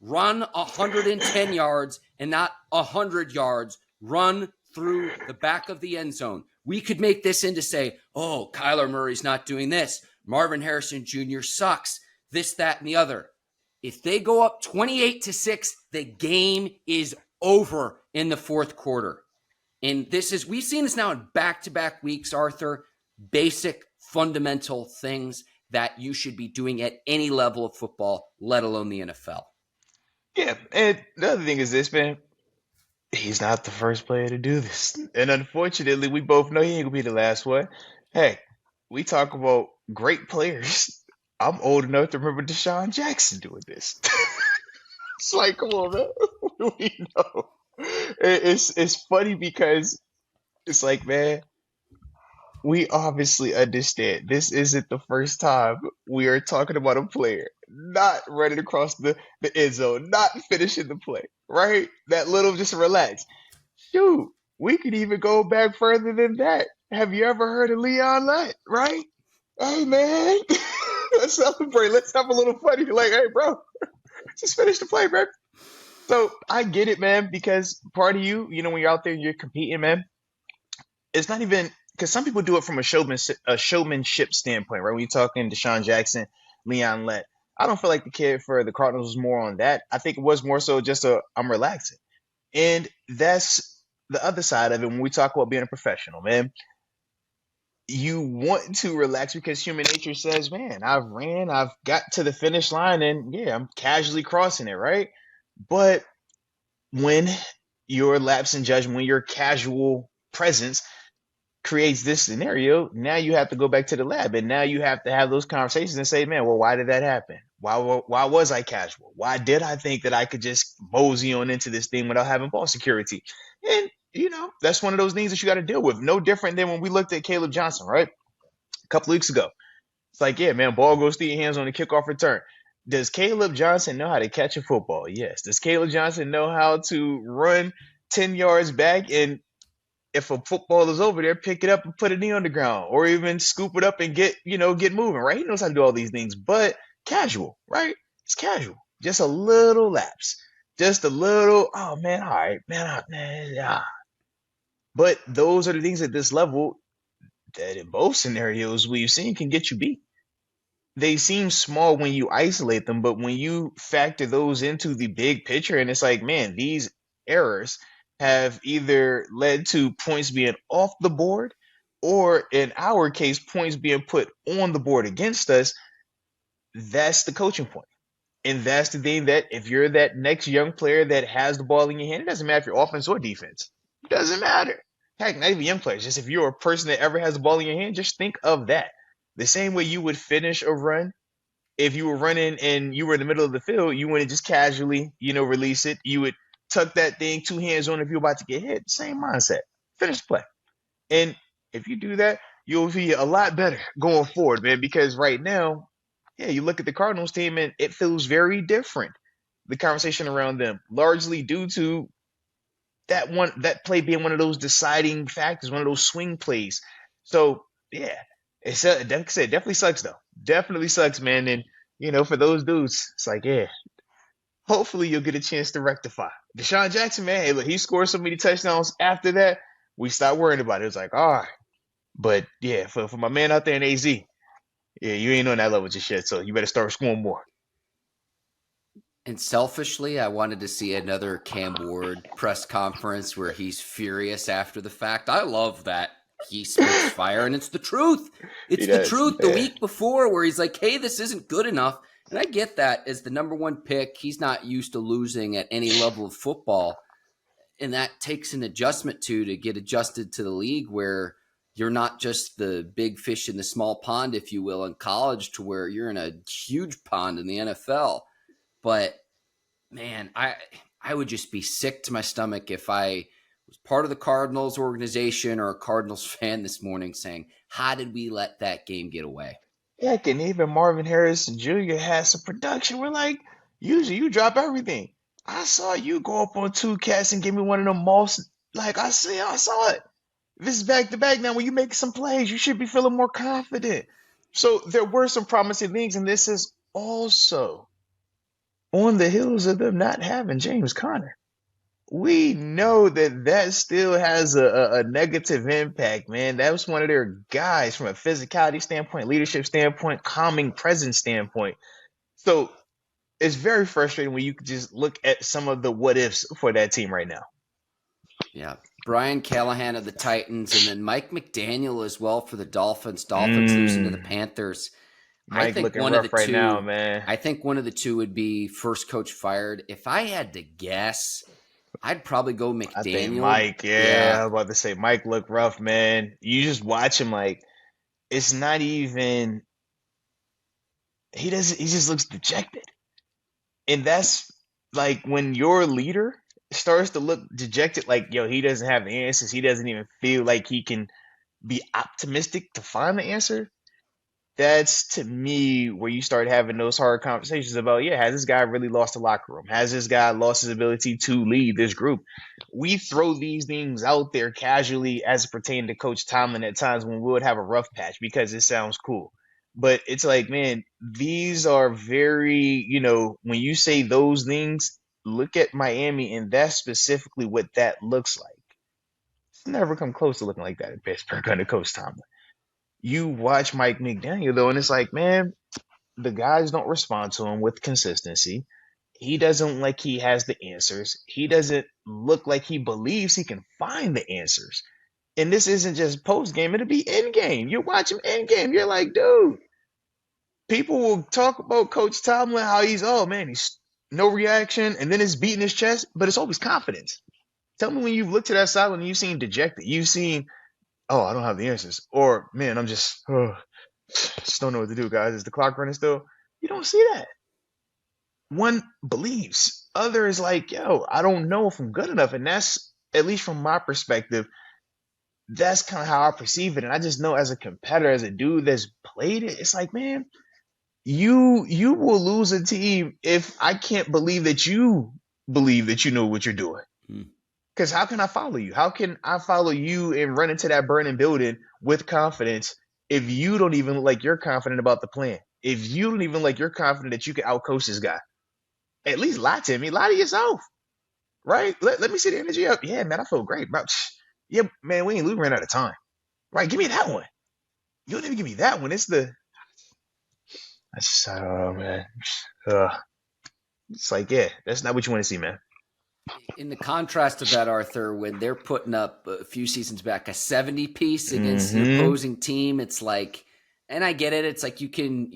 S2: Run 110 yards and not 100 yards. Run through the back of the end zone. We could make this into say, oh, Kyler Murray's not doing this. Marvin Harrison Jr. sucks. This, that, and the other. If they go up 28-6, the game is over in the fourth quarter. And we've seen this now in back-to-back weeks, Arthur. Basic, fundamental things that you should be doing at any level of football, let alone the NFL.
S1: Yeah, and the other thing is this, man. He's not the first player to do this. And unfortunately, we both know he ain't going to be the last one. Hey, we talk about great players. I'm old enough to remember Deshaun Jackson doing this. It's like, come on, man. We know. It's funny because it's like, man, we obviously understand this isn't the first time we are talking about a player not running across the end zone, not finishing the play, right? That little just relax. Shoot, we could even go back further than that. Have you ever heard of Leon Lett, right? Hey, man, let's celebrate. Let's have a little funny. Like, hey, bro, just finish the play, man. So I get it, man, because part of you, when you're out there and you're competing, man, it's not even because some people do it from a showmanship standpoint, right? When you're talking Deshaun Jackson, Leon Lett, I don't feel like the kid for the Cardinals was more on that. I think it was more so just I'm relaxing. And that's the other side of it when we talk about being a professional, man. You want to relax because human nature says, man, I've got to the finish line and yeah, I'm casually crossing it, right? But when your lapse in judgment, when your casual presence creates this scenario, now you have to go back to the lab and now you have to have those conversations and say, man, well, why did that happen? Why was I casual? Why did I think that I could just mosey on into this thing without having ball security? And, that's one of those things that you got to deal with. No different than when we looked at Caleb Johnson, right? A couple of weeks ago. It's like, yeah, man, ball goes through your hands on the kickoff return. Does Caleb Johnson know how to catch a football? Yes. Does Caleb Johnson know how to run 10 yards back and if a football is over there, pick it up and put a knee on the ground or even scoop it up and get moving, right? He knows how to do all these things, but casual, right? It's casual. Just a little lapse. Just a little, oh, man, all right, man, yeah. But those are the things at this level that in both scenarios we've seen can get you beat. they seem small when you isolate them, but when you factor those into the big picture, and it's like, man, these errors have either led to points being off the board, or in our case, points being put on the board against us. That's the coaching point. And that's the thing, that if you're that next young player that has the ball in your hand, it doesn't matter if you're offense or defense. It doesn't matter. Heck, not even young players. Just if you're a person that ever has the ball in your hand, just think of that. The same way you would finish a run, if you were running and you were in the middle of the field, you wouldn't just casually, release it. You would tuck that thing 2 hands on if you're about to get hit. Same mindset. Finish play. And if you do that, you'll be a lot better going forward, man, because right now, yeah, you look at the Cardinals team and it feels very different. The conversation around them, largely due to that play being one of those deciding factors, one of those swing plays. So yeah, it definitely sucks though. Definitely sucks, man. And for those dudes, it's like, yeah, hopefully you'll get a chance to rectify. Deshaun Jackson, man, hey, look, he scored so many touchdowns after that, we stopped worrying about it. It was like, all right. But yeah, for my man out there in AZ, yeah, you ain't on that level just yet, so you better start scoring more.
S2: And selfishly, I wanted to see another Cam Ward press conference where he's furious after the fact. I love that he spits fire, and it's the truth. It's the truth.
S1: Yeah.
S2: The week before, where he's like, hey, this isn't good enough. And I get that as the number one pick, he's not used to losing at any level of football. And that takes an adjustment to get adjusted to the league where you're not just the big fish in the small pond, if you will, in college, to where you're in a huge pond in the NFL. But man, I would just be sick to my stomach if I was part of the Cardinals organization or a Cardinals fan this morning saying, how did we let that game get away?
S1: Heck, and even Marvin Harrison Jr. has some production. We're like, usually you drop everything. I saw you go up on two cats and give me one of them most. Like, I saw it. This is back to back now. When you make some plays, you should be feeling more confident. So there were some promising things, and this is also on the heels of them not having James Conner. We know that still has a negative impact, man. That was one of their guys from a physicality standpoint, leadership standpoint, calming presence standpoint. So it's very frustrating when you can just look at some of the what ifs for that team right now.
S2: Yeah. Brian Callahan of the Titans, and then Mike McDaniel as well for the Dolphins. Dolphins losing to the Panthers.
S1: Mike looking rough right now, man.
S2: I think one of the two would be first coach fired. If I had to guess, I'd probably go McDaniel.
S1: I think Mike, yeah. I was about to say Mike looked rough, man. You just watch him, like, it's not even, he just looks dejected. And that's like when your leader starts to look dejected, like, yo, he doesn't have the answers. He doesn't even feel like he can be optimistic to find the answer. That's, to me, where you start having those hard conversations about, yeah, has this guy really lost the locker room? Has this guy lost his ability to lead this group? We throw these things out there casually as it pertains to Coach Tomlin at times when we would have a rough patch because it sounds cool. But it's like, man, these are very, when you say those things, look at Miami, and that's specifically what that looks like. It's never come close to looking like that in Pittsburgh under Coach Tomlin. You watch Mike McDaniel, though, and it's like, man, the guys don't respond to him with consistency. He doesn't look like he has the answers. He doesn't look like he believes he can find the answers. And this isn't just post-game. It'll be in-game. You watch him in-game. You're like, dude, people will talk about Coach Tomlin, how he's no reaction, and then it's beating his chest, but it's always confidence. Tell me when you've looked to that side and you've seen dejected. You've seen, oh, I don't have the answers. Or, man, I'm just don't know what to do, guys. Is the clock running still? You don't see that. One believes. Other is like, yo, I don't know if I'm good enough. And that's, at least from my perspective, that's kind of how I perceive it. And I just know as a competitor, as a dude that's played it, it's like, man, you will lose a team if I can't believe that you know what you're doing. Because how can I follow you? How can I follow you and run into that burning building with confidence if you don't even look like you're confident about the plan? If you don't even look like you're confident that you can outcoach this guy? At least lie to me. Lie to yourself. Right? Let me see the energy up. Yeah, man, I feel great, bro. Yeah, man, we ran out of time. Right, give me that one. You don't even give me that one. It's the I don't know, man. Uh, it's like, yeah, that's not what you want to see, man.
S2: In the contrast of that, Arthur, when they're putting up a few seasons back a 70 piece against the
S1: Mm-hmm.
S2: opposing team, it's like, and I get it, it's like you can,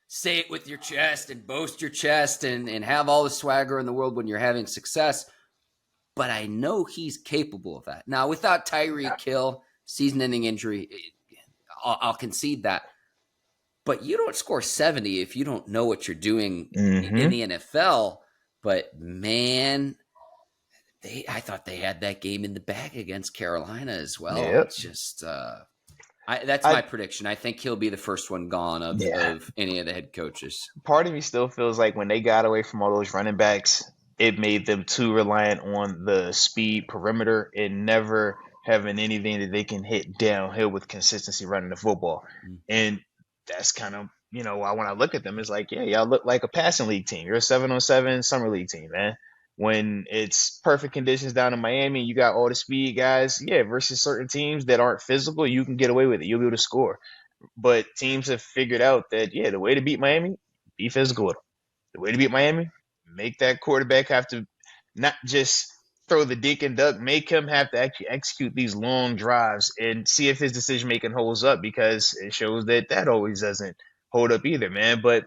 S2: say it with your chest and boast your chest and have all the swagger in the world when you're having success. But I know he's capable of that. Now, without Tyreek Hill, season-ending injury, I'll concede that. But you don't score 70 if you don't know what you're doing in the NFL. But, man, I thought they had that game in the bag against Carolina as well.
S1: Yep.
S2: It's just that's my prediction. I think he'll be the first one gone of any of the head coaches.
S1: Part of me still feels like when they got away from all those running backs, it made them too reliant on the speed perimeter and never having anything that they can hit downhill with consistency running the football. And that's kind of, why when I look at them, it's like, yeah, y'all look like a passing league team. You're a 7-on-7 summer league team, man. When it's perfect conditions down in Miami, you got all the speed guys, versus certain teams that aren't physical, you can get away with it. You'll be able to score. But teams have figured out that, the way to beat Miami, be physical with them. The way to beat Miami, make that quarterback have to not just throw the dink and duck, make him have to actually execute these long drives and see if his decision-making holds up, because it shows that always doesn't hold up either, man. But,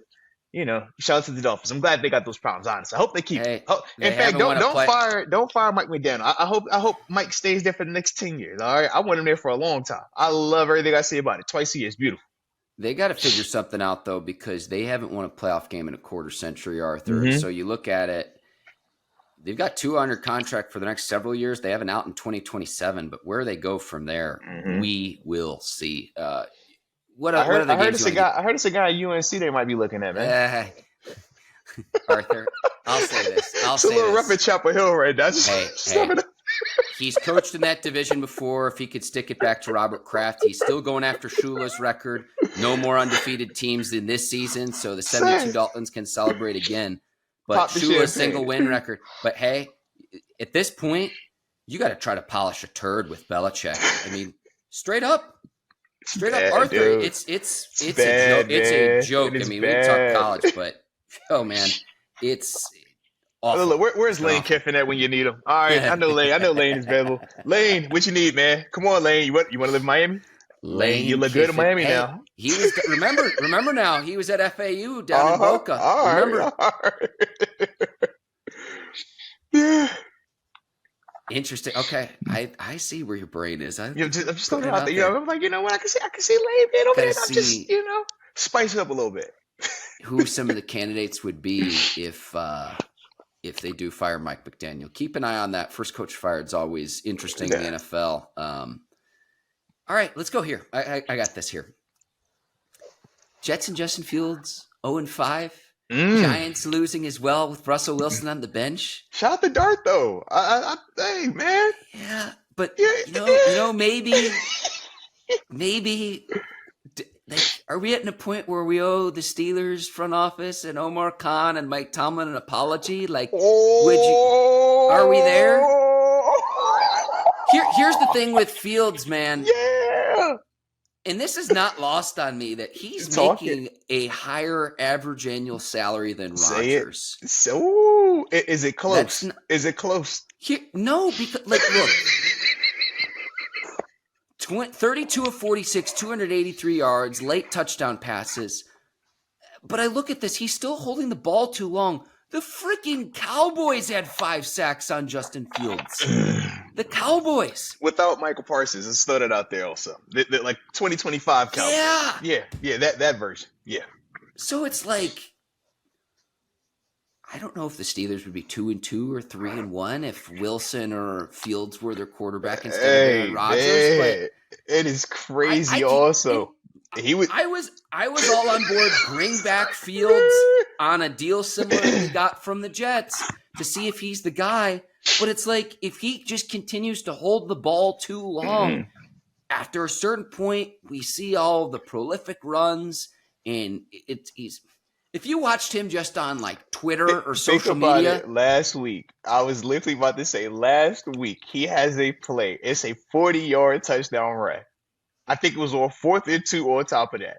S1: shout out to the Dolphins. I'm glad they got those problems, honestly. I hope they keep it. In fact, don't fire Mike McDaniel. I hope Mike stays there for the next 10 years, all right? I want him there for a long time. I love everything I say about it. Twice a year. It's beautiful.
S2: They got to figure something out, though, because they haven't won a playoff game in a quarter century, Arthur. So you look at it, they've got two under contract for the next several years. They have an out in 2027, but where they go from there, we will see. I heard
S1: it's a guy at UNC they might be looking at, man.
S2: Arthur, I'll say this.
S1: It's a little rough at Chapel Hill right now.
S2: Hey. He's coached in that division before. If he could stick it back to Robert Kraft, he's still going after Shula's record. No more undefeated teams in this season, so the 72 Dolphins can celebrate again. But Shula's single win record. But hey, at this point, you got to try to polish a turd with Belichick. I mean, straight up, Arthur.
S1: Dude.
S2: It's a joke. I mean, we talk college, but man, it's awful.
S1: Look, where's Lane Kiffin at when you need him? All right, I know Lane is available. Lane, what you need, man? Come on, Lane. You want to live in Miami? Lane, you look good in Miami now.
S2: He was remember now. He was at FAU down in Boca. Remember?
S1: Yeah.
S2: Interesting. Okay, I see where your brain is. I'm
S1: just throwing it out there. I'm like, you know what? I can see Lane being over there. I'm just, spice it up a little bit.
S2: Who some of the candidates would be if they do fire Mike McDaniel. Keep an eye on that. First coach fired is always interesting in the NFL. All right, let's go here. I got this here. Jets and Justin Fields 0-5. Giants losing as well with Russell Wilson on the bench.
S1: Shout out to Dart though. Hey man.
S2: Yeah, but maybe. Are we at a point where we owe the Steelers front office and Omar Khan and Mike Tomlin an apology? Like, are we there? Here's the thing with Fields, man.
S1: Yeah.
S2: And this is not lost on me that he's making a higher average annual salary than Rodgers.
S1: So, is it close? Is it close?
S2: No, because look. 32 of 46, 283 yards, late touchdown passes. But I look at this, he's still holding the ball too long. The freaking Cowboys had 5 sacks on Justin Fields. The Cowboys.
S1: Without Michael Parsons, let's throw that out there also. Like 2025 Cowboys. Yeah, that version. Yeah.
S2: So it's like, I don't know if the Steelers would be 2-2 or 3-1 if Wilson or Fields were their quarterback instead of Aaron Rodgers. But
S1: it is crazy. I
S2: was all on board. Bring back Fields on a deal similar to we got from the Jets to see if he's the guy. But it's like if he just continues to hold the ball too long, after a certain point, we see all the prolific runs, and he's. If you watched him just on like Twitter or social media.
S1: Last week, I was literally about to say last week, he has a play. It's a 40-yard touchdown run. I think it was on 4th and 2 on top of that.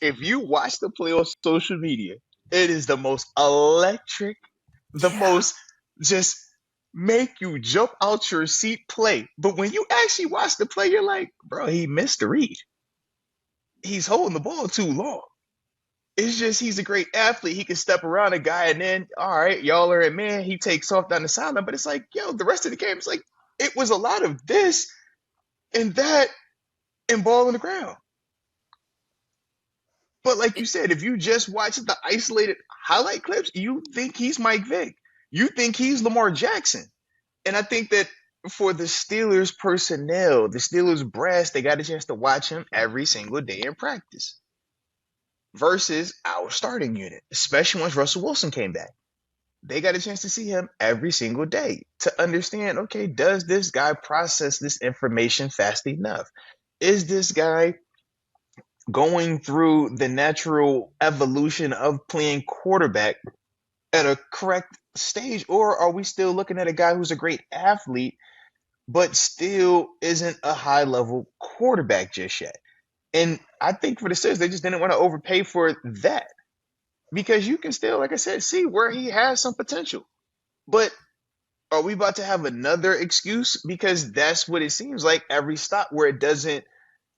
S1: If you watch the play on social media, it is the most electric, the
S2: Yeah.
S1: most just make you jump out your seat play. But when you actually watch the play, you're like, bro, he missed the read. He's holding the ball too long. It's just he's a great athlete. He can step around a guy and then, all right, y'all are in man. He takes off down the sideline. But it's like, yo, the rest of the game, it's like, it was a lot of this and that and ball on the ground. But like you
S2: It,
S1: said, if you just watch the isolated highlight clips, you think he's Mike Vick. You think he's Lamar Jackson. And I think that for the Steelers personnel, the Steelers brass, they got a chance to watch him every single day in practice versus our starting unit, especially once Russell Wilson came back. They got a chance to see him every single day to understand, okay, does this guy process this information fast enough? Is this guy going through the natural evolution of playing quarterback at a correct stage? Or are we still looking at a guy who's a great athlete, but still isn't a high level quarterback just yet? And I think for the Steelers, they just didn't want to overpay for that because you can still, like I said, see where he has some potential. But are we about to have another excuse? Because that's what it seems like every stop where it doesn't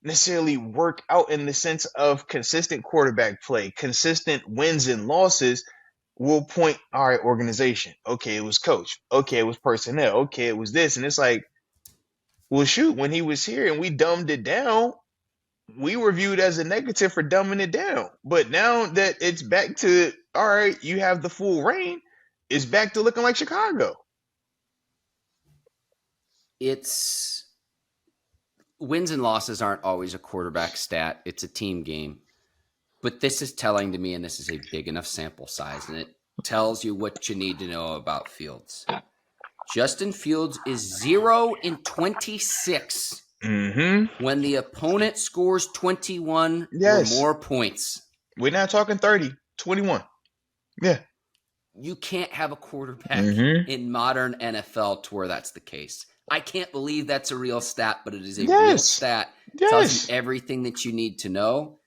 S1: necessarily work out in the sense of consistent quarterback play, consistent wins and losses will point, all right, organization. Okay, it was coach. Okay, it was personnel. Okay, it was this. And it's like, well, shoot, when he was here and we dumbed it down, we were viewed as a negative for dumbing it down. But now that it's back to, all right, you have the full reign, it's back to looking like Chicago.
S2: it's wins and losses aren't always a quarterback stat. It's a team game. But this is telling to me, and this is a big enough sample size, and it tells you what you need to know about Fields. Justin Fields is 0 in 26 when the opponent scores 21 or
S1: Yes.
S2: more points.
S1: We're not talking 30, 21. Yeah.
S2: You can't have a quarterback in modern NFL to where that's the case. I can't believe that's a real stat, but it is a real
S1: Yes.
S2: stat. It tells
S1: Yes.
S2: you everything that you need to know.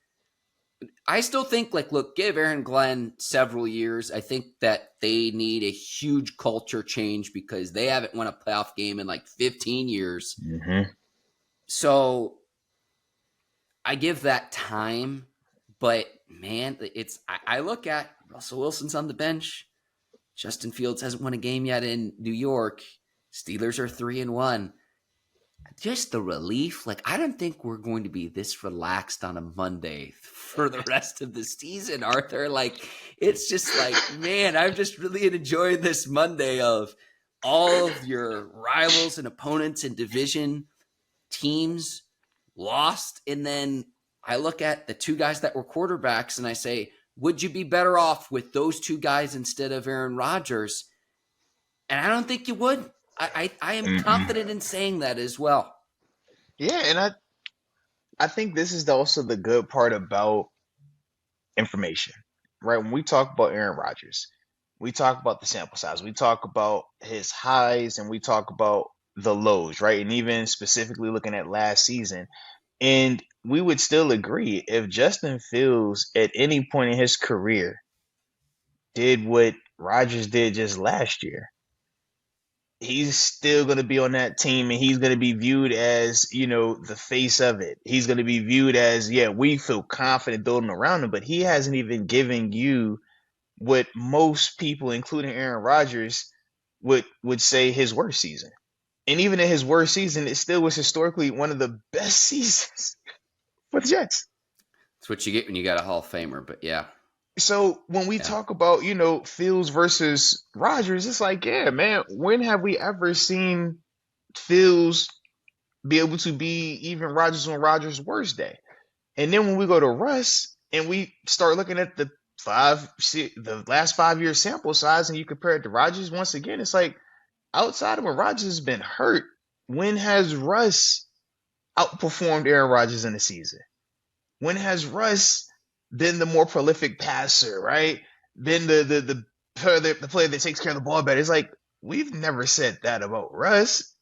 S2: I still think, look, give Aaron Glenn several years. I think that they need a huge culture change because they haven't won a playoff game in 15 years. So I give that time, but man, I look at Russell Wilson's on the bench. Justin Fields hasn't won a game yet in New York. Steelers are 3-1. Just the relief. I don't think we're going to be this relaxed on a Monday for the rest of the season, Arthur. It's just man, I'm just really enjoying this Monday of all of your rivals and opponents and division teams lost. And then I look at the two guys that were quarterbacks and I say, would you be better off with those two guys instead of Aaron Rodgers? And I don't think you would. I am confident in saying that as well.
S1: Yeah, and I think this is also the good part about information, right? When we talk about Aaron Rodgers, we talk about the sample size, we talk about his highs, and we talk about the lows, right? And even specifically looking at last season, and we would still agree if Justin Fields at any point in his career did what Rodgers did just last year, he's still going to be on that team and he's going to be viewed as, the face of it. He's going to be viewed as, yeah, we feel confident building around him, but he hasn't even given you what most people, including Aaron Rodgers, would say his worst season. And even in his worst season, it still was historically one of the best seasons for the Jets.
S2: That's what you get when you got a Hall of Famer, but yeah.
S1: So when we talk about, Fields versus Rodgers, it's like, yeah, man, when have we ever seen Fields be able to be even Rodgers on Rodgers' worst day? And then when we go to Russ and we start looking at the last 5 year sample size and you compare it to Rodgers once again, it's like outside of when Rodgers has been hurt, when has Russ outperformed Aaron Rodgers in the season? When has Russ been the more prolific passer, right? Been the player that takes care of the ball better? It's like we've never said that about Russ.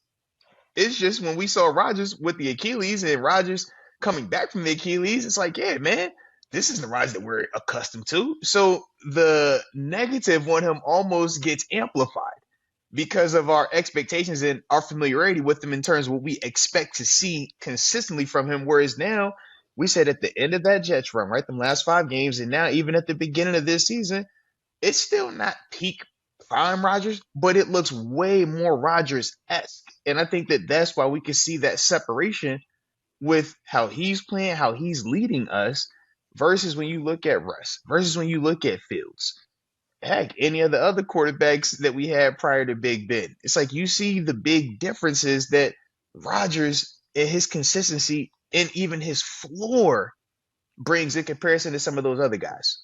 S1: It's just when we saw Rodgers with the Achilles and Rodgers coming back from the Achilles, it's like, yeah, man, this isn't the Rodgers that we're accustomed to. So the negative on him almost gets amplified because of our expectations and our familiarity with him in terms of what we expect to see consistently from him. Whereas now, we said at the end of that Jets run, right, the last 5 games, and now even at the beginning of this season, it's still not peak prime Rodgers, but it looks way more Rodgers-esque. And I think that that's why we can see that separation with how he's playing, how he's leading us, versus when you look at Russ, versus when you look at Fields. Heck, any of the other quarterbacks that we had prior to Big Ben. It's like you see the big differences that Rodgers and his consistency and even his floor brings in comparison to some of those other guys.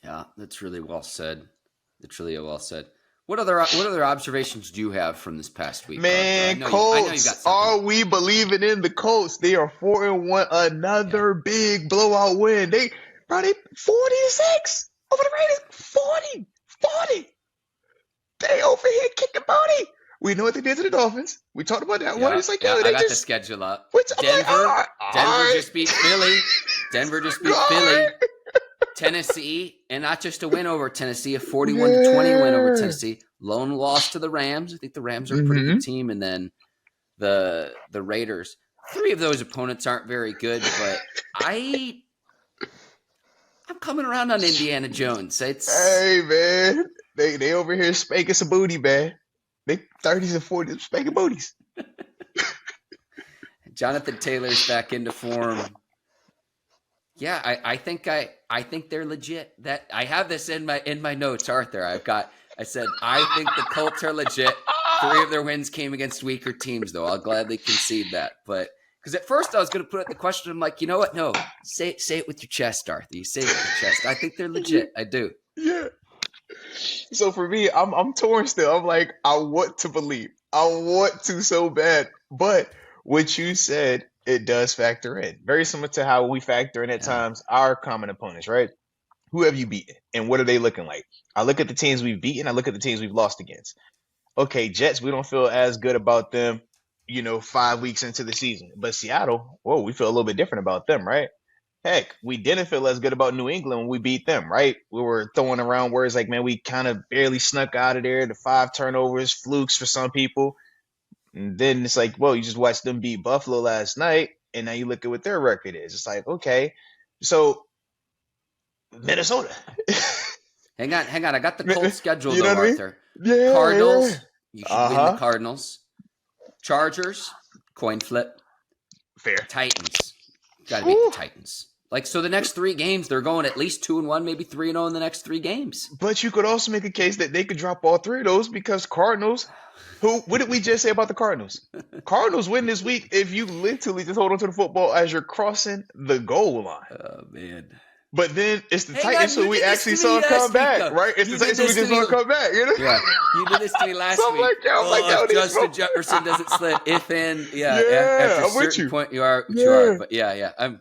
S2: Yeah, that's really well said. That's really well said. What other observations do you have from this past week?
S1: Man, Colts, are we believing in the Colts? They are 4-1, another big blowout win. They 40-6 over the Raiders. 40. They over here kicking booty. We know what they did to the Dolphins. We talked about that one. It's like,
S2: I got the schedule up. Denver just beat Philly. Denver just beat Philly. Tennessee, and not just a win over Tennessee, a 41-20 win over Tennessee. Lone loss to the Rams. I think the Rams are a pretty good team. And then the Raiders. 3 of those opponents aren't very good, but I'm coming around on Indiana Jones.
S1: Hey, man. They over here spanking some booty, man. They 30s and 40s spanking booties.
S2: Jonathan Taylor's back into form. Yeah, I think they're legit. That I have this in my notes, Arthur. I said I think the Colts are legit. 3 of their wins came against weaker teams, though. I'll gladly concede that. But because at first I was going to put out the question, I'm like, you know what? No, say it with your chest, Arthur. You say it with your chest. I think they're legit. I do.
S1: Yeah. So for me, I'm torn still. I'm like, I want to believe. I want to so bad. But what you said, it does factor in. Very similar to how we factor in at times our common opponents, right? Who have you beaten? And what are they looking like? I look at the teams we've beaten. I look at the teams we've lost against. Okay, Jets, we don't feel as good about them, 5 weeks into the season. But Seattle, whoa, we feel a little bit different about them, right? Heck, we didn't feel as good about New England when we beat them, right? We were throwing around words like, man, we kind of barely snuck out of there. The 5 turnovers, flukes for some people. And then it's like, well, you just watched them beat Buffalo last night, and now you look at what their record is. It's like, okay, so Minnesota.
S2: Hang on. I got the Colts schedule, though, Arthur.
S1: Yeah,
S2: Cardinals, you should win the Cardinals. Chargers, coin flip.
S1: Fair.
S2: Titans, got to beat the Titans. So the next 3 games, they're going at least 2-1, maybe 3-0 in the next 3 games.
S1: But you could also make a case that they could drop all 3 of those because Cardinals, what did we just say about the Cardinals? Cardinals win this week if you literally just hold on to the football as you're crossing the goal line.
S2: Oh, man.
S1: But then it's the Titans who we actually saw come back, right? It's the Titans who we just saw come back,
S2: Yeah, you did this to me last week. If Justin Jefferson doesn't slip, if and after a certain point you are what you are. But yeah,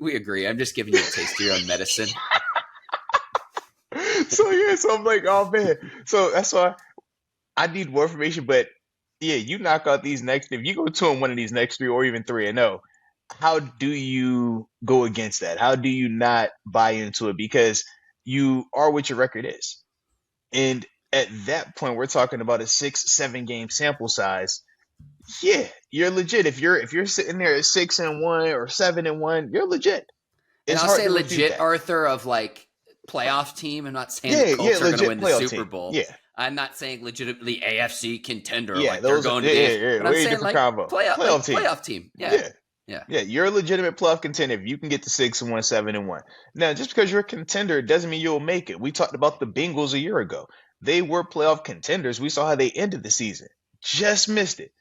S2: we agree. I'm just giving you a taste of your own medicine.
S1: So I'm like, oh man. So that's why I need more information. But yeah, you knock out these next. If you go 2-1 of these next 3, or even 3-0. How do you go against that? How do you not buy into it? Because you are what your record is. And at that point, we're talking about a 6-7 game sample size. Yeah, you're legit. If you're sitting there at 6-1 or 7-1, you're legit.
S2: And I'll say legit, Arthur, of playoff team. I'm not saying the Colts are going to win the Super Bowl.
S1: Yeah.
S2: I'm not saying legitimately AFC contender.
S1: Yeah,
S2: they're going to be. But I'm saying
S1: playoff
S2: team. Yeah,
S1: you're a legitimate playoff contender if you can get to 6-1, 7-1. Now, just because you're a contender doesn't mean you'll make it. We talked about the Bengals a year ago. They were playoff contenders. We saw how they ended the season. Just missed it.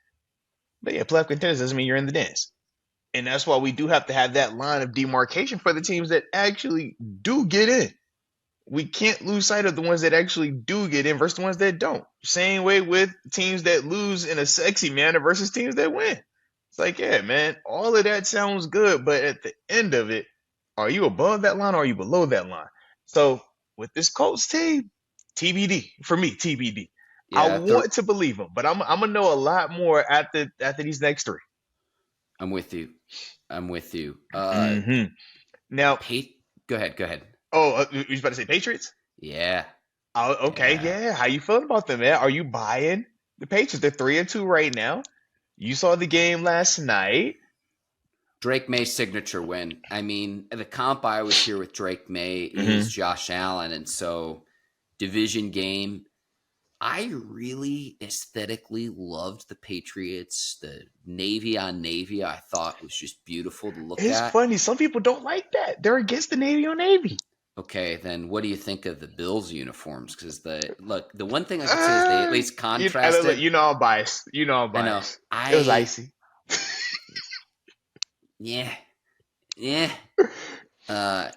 S1: But yeah, playoff contenders doesn't mean you're in the dance. And that's why we do have to have that line of demarcation for the teams that actually do get in. We can't lose sight of the ones that actually do get in versus the ones that don't. Same way with teams that lose in a sexy manner versus teams that win. It's like, yeah, man, all of that sounds good, but at the end of it, are you above that line or are you below that line? So with this Colts team, TBD. For me, TBD. Yeah, I want to believe them, but I'm gonna know a lot more after these next 3.
S2: I'm with you.
S1: Now,
S2: Go ahead. Go ahead.
S1: you was about to say Patriots?
S2: Yeah.
S1: Oh, okay,
S2: Yeah.
S1: yeah. How you feeling about them, man? Are you buying the Patriots? They're 3-2 right now. You saw the game last night.
S2: Drake May's signature win. I mean, the comp I always hear with Drake May is
S1: Hmm.
S2: Josh Allen. And so, division game. I really aesthetically loved the Patriots. The Navy on Navy, I thought was just beautiful to look
S1: It's
S2: at.
S1: funny. Some people don't like that. They're against the Navy on Navy.
S2: Okay, then what do you think of the Bills uniforms? Because the one thing I could say is they at
S1: Uh,
S2: least contrasted.
S1: you know I'm biased. You know I'm
S2: I know.
S1: biased. It was icy.
S2: Yeah, yeah. Uh,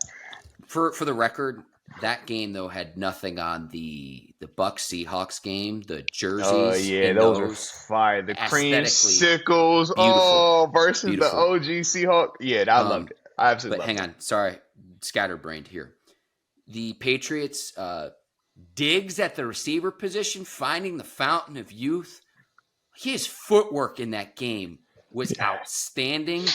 S2: for the record, that game though had nothing on the Bucks Seahawks game. The
S1: Oh
S2: jerseys
S1: yeah,
S2: in
S1: those were
S2: those
S1: fire. The
S2: aesthetically
S1: creamsicles,
S2: beautiful,
S1: versus the
S2: beautiful.
S1: OG Seahawk. Yeah, I loved
S2: Um,
S1: it. I absolutely
S2: but
S1: loved
S2: hang
S1: it.
S2: on, sorry, scatterbrained here. The Patriots, Diggs at the receiver position, finding the fountain of youth. His footwork in that game was
S1: Yeah.
S2: outstanding.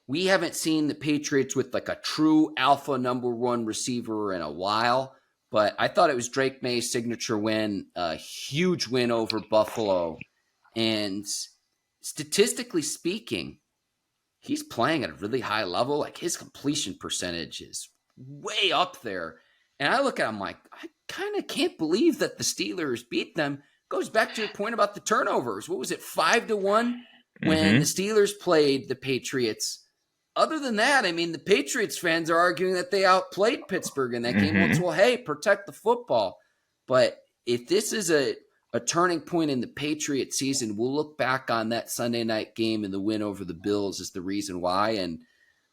S2: We haven't seen the Patriots with like a true alpha number one receiver in a while, but I thought it was Drake May's signature win, a huge win over Buffalo. And statistically speaking, he's playing at a really high level. Like his completion percentage is way up there. And I look at him like, I kind of can't believe that the Steelers beat them. Goes back to your point about the turnovers. What was it, 5-1 when the
S1: Mm-hmm.
S2: Steelers played the Patriots? Other than that, I mean, the Patriots fans are arguing that they outplayed Pittsburgh in that game. Well, it's,
S1: Mm-hmm.
S2: well, hey, protect the football. But if this is a turning point in the Patriot season, we'll look back on that Sunday night game and the win over the Bills as the reason why. And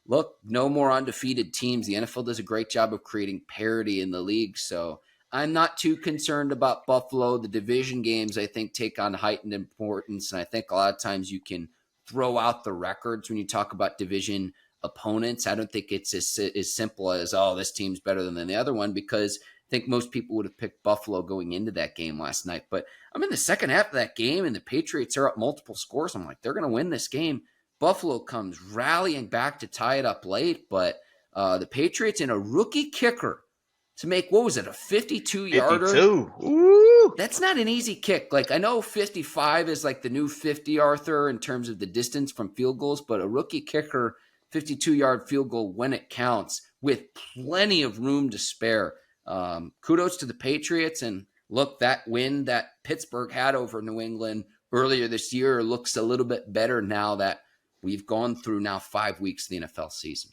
S2: look, no more undefeated teams. The NFL does a great job of creating parity in the league. So I'm not too concerned about Buffalo. The division games, I think, take on heightened importance. And I think a lot of times you can throw out the records when you talk about division opponents. I don't think it's as simple as, oh, this team's better than the other one, because I think most people would have picked Buffalo going into that game last night. But I'm in the second half of that game, and the Patriots are up multiple scores. I'm like, they're going to win this game. Buffalo comes rallying back to tie it up late, but the Patriots and a rookie kicker to make, what was it, a 52-yarder?
S1: 52. Ooh.
S2: That's not an easy kick. Like, I know 55 is like the new 50, Arthur, in terms of the distance from field goals, but a rookie kicker, 52-yard field goal when it counts with plenty of room to spare. Kudos to the Patriots. And look, that win that Pittsburgh had over New England earlier this year looks a little bit better now that we've gone through now 5 weeks of the NFL season.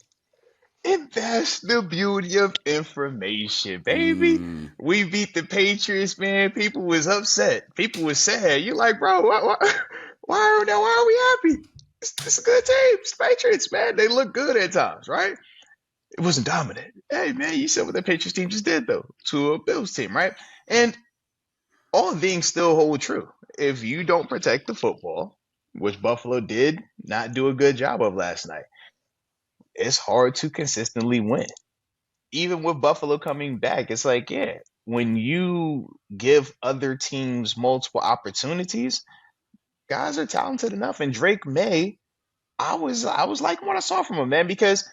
S1: And that's the beauty of information, baby. We beat the Patriots, man. People was upset. People was sad. You're like, bro, why are we happy? It's a good team. It's the Patriots, man. They look good at times, right? It wasn't dominant. Hey, man, you said what the Patriots team just did, though, to a Bills team, right? And all things still hold true. If you don't protect the football, which Buffalo did not do a good job of last night, it's hard to consistently win. Even with Buffalo coming back, it's like, yeah, when you give other teams multiple opportunities, guys are talented enough. And Drake May, I was liking what I saw from him, man, because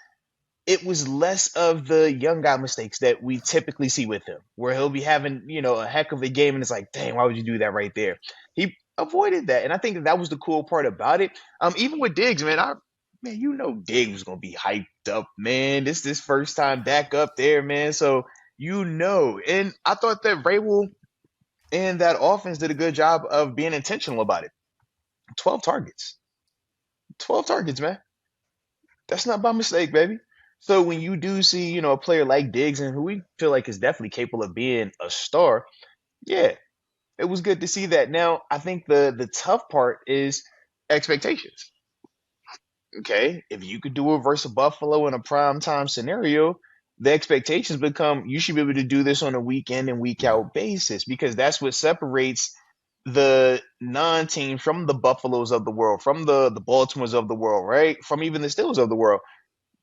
S1: it was less of the young guy mistakes that we typically see with him, where he'll be having, a heck of a game and it's like, dang, why would you do that right there? He avoided that. And I think that was the cool part about it. Even with Diggs, man, Diggs was gonna be hyped up, man. This first time back up there, man. So and I thought that Vrabel and that offense did a good job of being intentional about it. 12 targets. 12 targets, man. That's not by mistake, baby. So when you do see, a player like Diggs and who we feel like is definitely capable of being a star, yeah, it was good to see that. Now, I think the tough part is expectations. Okay, if you could do it versus Buffalo in a prime time scenario, the expectations become you should be able to do this on a week in and week out basis because that's what separates the non-team from the Buffaloes of the world, from the Baltimores of the world, right? From even the Steelers of the world.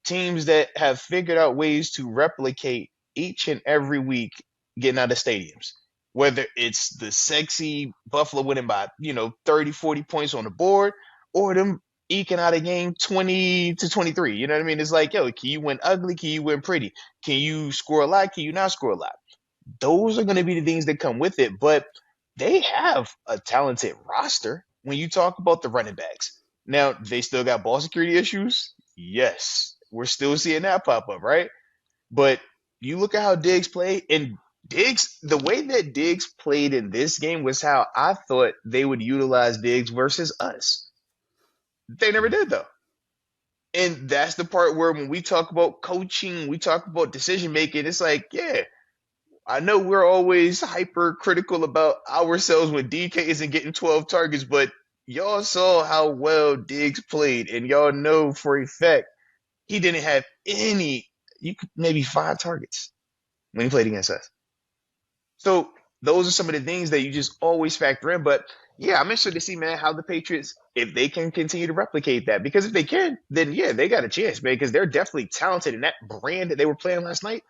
S1: Teams that have figured out ways to replicate each and every week getting out of stadiums. Whether it's the sexy Buffalo winning by, 30, 40 points on the board, or them eking out a game 20-23. You know what I mean? It's like, yo, can you win ugly? Can you win pretty? Can you score a lot? Can you not score a lot? Those are going to be the things that come with it. But they have a talented roster when you talk about the running backs. Now, they still got ball security issues. Yes, we're still seeing that pop up, right? But you look at how Diggs played, and Diggs, the way that Diggs played in this game was how I thought they would utilize Diggs versus us. They never did, though. And that's the part where when we talk about coaching, we talk about decision making, it's like, yeah, I know we're always hypercritical about ourselves when DK isn't getting 12 targets, but y'all saw how well Diggs played, and y'all know for a fact he didn't have any, maybe 5 targets when he played against us. So those are some of the things that you just always factor in. But yeah, I'm interested to see, man, how the Patriots, if they can continue to replicate that. Because if they can, then yeah, they got a chance, man, because they're definitely talented. And that brand that they were playing last night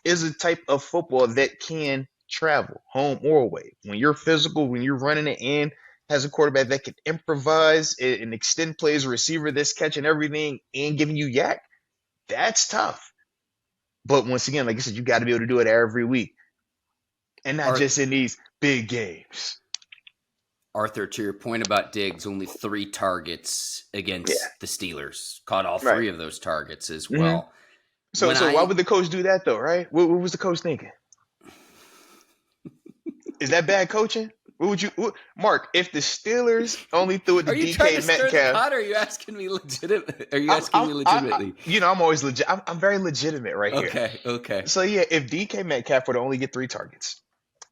S1: is a type of football that can travel home or away. When you're physical, when you're running it in, has a quarterback that can improvise and extend plays, a receiver that's catching everything and giving you yak, that's tough. But once again, like I said, you got to be able to do it every week and not just in these big games.
S2: Arthur, to your point about Diggs, only 3 targets against the Steelers. Caught all 3 of those targets as well.
S1: Mm-hmm. So why would the coach do that, though, right? What was the coach thinking? Is that bad coaching? Mark, if the Steelers only threw it to DK Metcalf,
S2: are you asking me legitimate? Are you asking me legitimately?
S1: I'm always legit. I'm very legitimate right here.
S2: Okay.
S1: So yeah, if DK Metcalf were to only get 3 targets,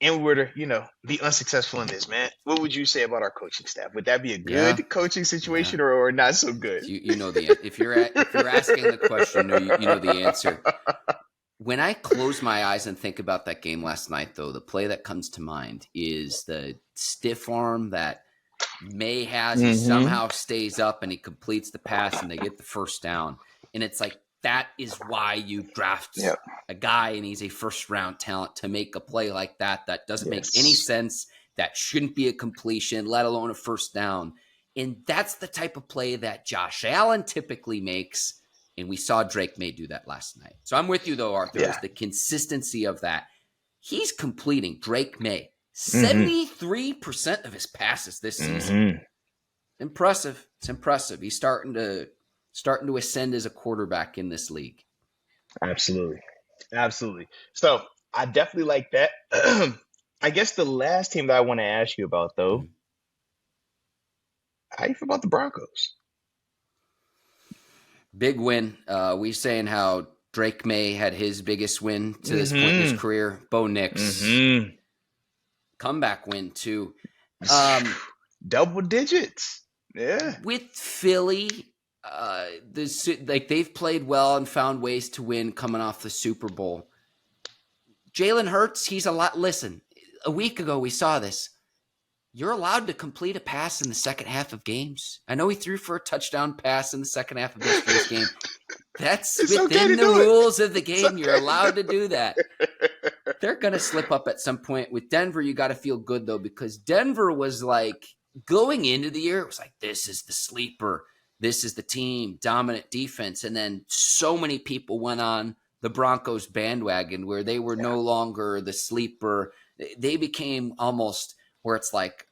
S1: and we were to, be unsuccessful in this, man, what would you say about our coaching staff? Would that be a good coaching situation or not so good?
S2: You know the if you're asking the question, you know the answer. When I close my eyes and think about that game last night, though, the play that comes to mind is the stiff arm that May has. He somehow stays up and he completes the pass and they get the first down. And it's like, that is why you draft a guy and he's a first-round talent to make a play like that. That doesn't make any sense. That shouldn't be a completion, let alone a first down. And that's the type of play that Josh Allen typically makes. And we saw Drake May do that last night. So I'm with you, though, Arthur. It's the consistency of that. He's completing, Drake May, 73% of his passes this season. Impressive. It's impressive. He's starting to ascend as a quarterback in this league.
S1: Absolutely. So I definitely like that. I guess the last team that I want to ask you about, though, how you feel about the Broncos?
S2: Big win. We saying how Drake May had his biggest win to this point in his career. Bo Nix. Comeback win, too.
S1: Double digits. Yeah.
S2: With Philly, they've played well and found ways to win coming off the Super Bowl. Jalen Hurts, he's a lot. Listen, a week ago we saw this. You're allowed to complete a pass in the second half of games. I know he threw for a touchdown pass in the second half of this game. That's within the rules of the game. You're allowed to do that. They're going to slip up at some point. With Denver, you got to feel good, though, because Denver was like, going into the year, it was like, this is the sleeper. This is the team, dominant defense. And then so many people went on the Broncos bandwagon where they were no longer the sleeper. They became almost where it's like,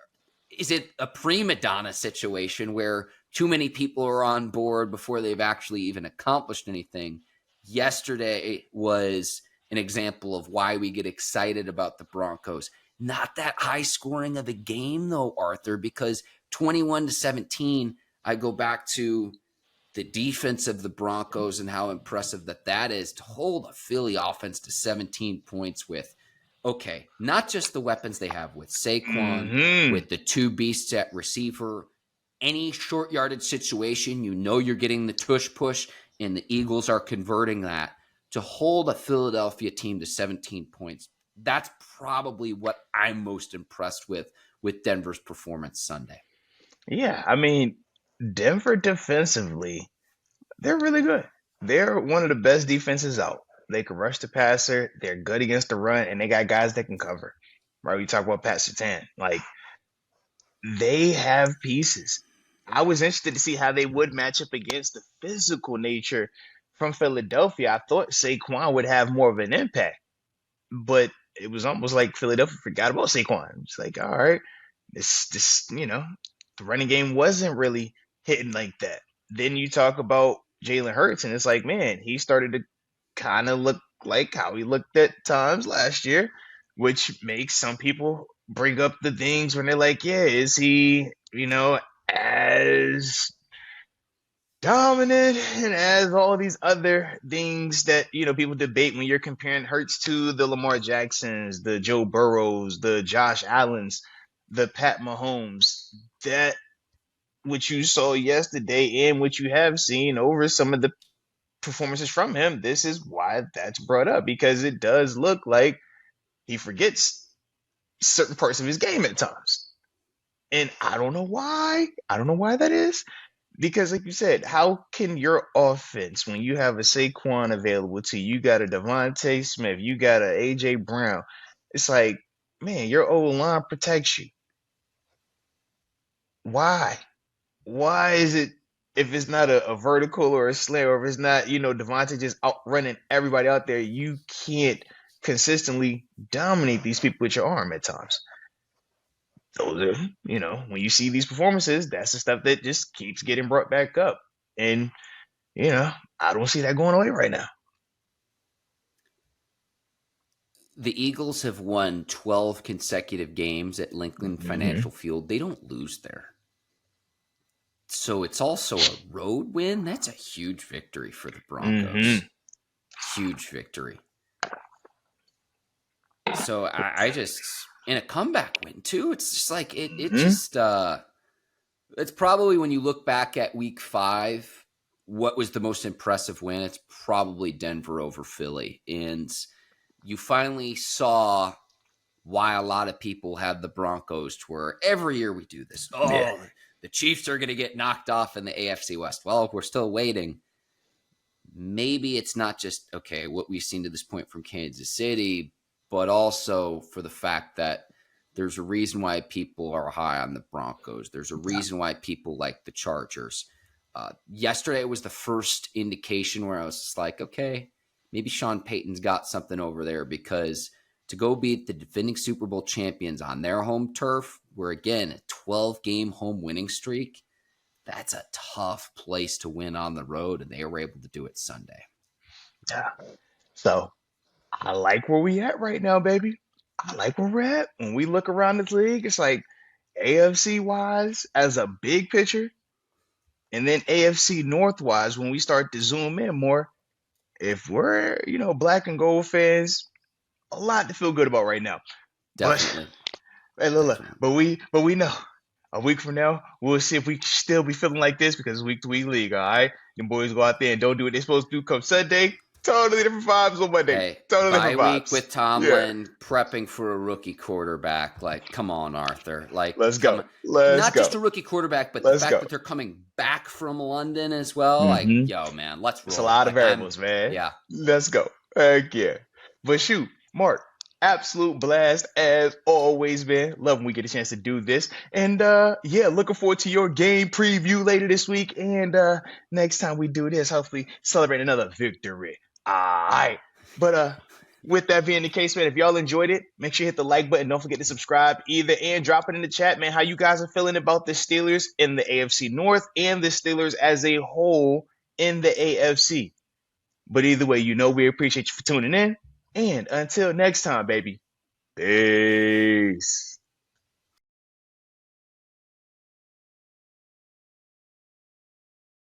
S2: is it a prima donna situation where too many people are on board before they've actually even accomplished anything? Yesterday was an example of why we get excited about the Broncos. Not that high scoring of a game, though, Arthur, because 21-17, I go back to the defense of the Broncos and how impressive that is to hold a Philly offense to 17 points with, okay, not just the weapons they have with Saquon, with the 2 beasts at receiver, any short yardage situation, you're getting the tush push, and the Eagles are converting that. To hold a Philadelphia team to 17 points, that's probably what I'm most impressed with Denver's performance Sunday.
S1: Yeah, I mean, Denver defensively, they're really good. They're one of the best defenses out. They can rush the passer. They're good against the run, and they got guys that can cover. Right? We talk about Pat Surtain. Like, they have pieces. I was interested to see how they would match up against the physical nature from Philadelphia. I thought Saquon would have more of an impact, but it was almost like Philadelphia forgot about Saquon. It's like, all right, this the running game wasn't really hitting like that. Then you talk about Jalen Hurts, and it's like, man, he started to kind of look like how he looked at times last year, which makes some people bring up the things when they're like, yeah, is he, as dominant and as all these other things that people debate when you're comparing Hurts to the Lamar Jacksons, the Joe Burrows, the Josh Allens, the Pat Mahomes, that what you saw yesterday and what you have seen over some of the performances from him, this is why that's brought up, because it does look like he forgets certain parts of his game at times. And I don't know why. I don't know why that is. Because like you said, how can your offense, when you have a Saquon available to you, got a Devontae Smith, you got a A.J. Brown, it's like, man, your O-line protects you. Why? Why is it, if it's not a vertical or a slant, or if it's not, Devontae just outrunning everybody out there, you can't consistently dominate these people with your arm at times. Those are, when you see these performances, that's the stuff that just keeps getting brought back up. And, I don't see that going away right now.
S2: The Eagles have won 12 consecutive games at Lincoln Financial Field. They don't lose there. So it's also a road win. That's a huge victory for the Broncos. Huge victory. So I just, in a comeback win too, it's just like, it's probably, when you look back at week 5, what was the most impressive win? It's probably Denver over Philly. And you finally saw why a lot of people have the Broncos to where every year we do this. The Chiefs are going to get knocked off in the AFC West. Well, we're still waiting. Maybe it's not just, what we've seen to this point from Kansas City, but also for the fact that there's a reason why people are high on the Broncos. There's a reason why people like the Chargers. Yesterday was the first indication where I was just like, okay, maybe Sean Payton's got something over there, because to go beat the defending Super Bowl champions on their home turf, where again, a 12-game home winning streak, that's a tough place to win on the road, and they were able to do it Sunday.
S1: Yeah. So I like where we at right now, baby. I like where we're at. When we look around this league, it's like AFC-wise as a big picture, and then AFC North-wise, when we start to zoom in more, if we're, black and gold fans, a lot to feel good about right now.
S2: Definitely.
S1: But, hey, look, but we know a week from now, we'll see if we still be feeling like this, because it's week-to-week league, all right? Them boys go out there and don't do what they're supposed to do come Sunday. Totally different vibes on Monday.
S2: Hey,
S1: totally different vibes.
S2: Week with Tomlin prepping for a rookie quarterback. Like, come on, Arthur. Like,
S1: let's go.
S2: Not just a rookie quarterback, but the fact that they're coming back from London as well. Like, yo, man, let's roll.
S1: It's a lot of variables, man.
S2: Yeah.
S1: Let's go. Heck yeah. But shoot, Mark, absolute blast as always, man. Love when we get a chance to do this. And looking forward to your game preview later this week. And next time we do this, hopefully celebrate another victory. All right. But with that being the case, man, if y'all enjoyed it, make sure you hit the like button. Don't forget to subscribe and drop it in the chat, man, how you guys are feeling about the Steelers in the AFC North and the Steelers as a whole in the AFC. But either way, we appreciate you for tuning in. And until next time, baby, peace.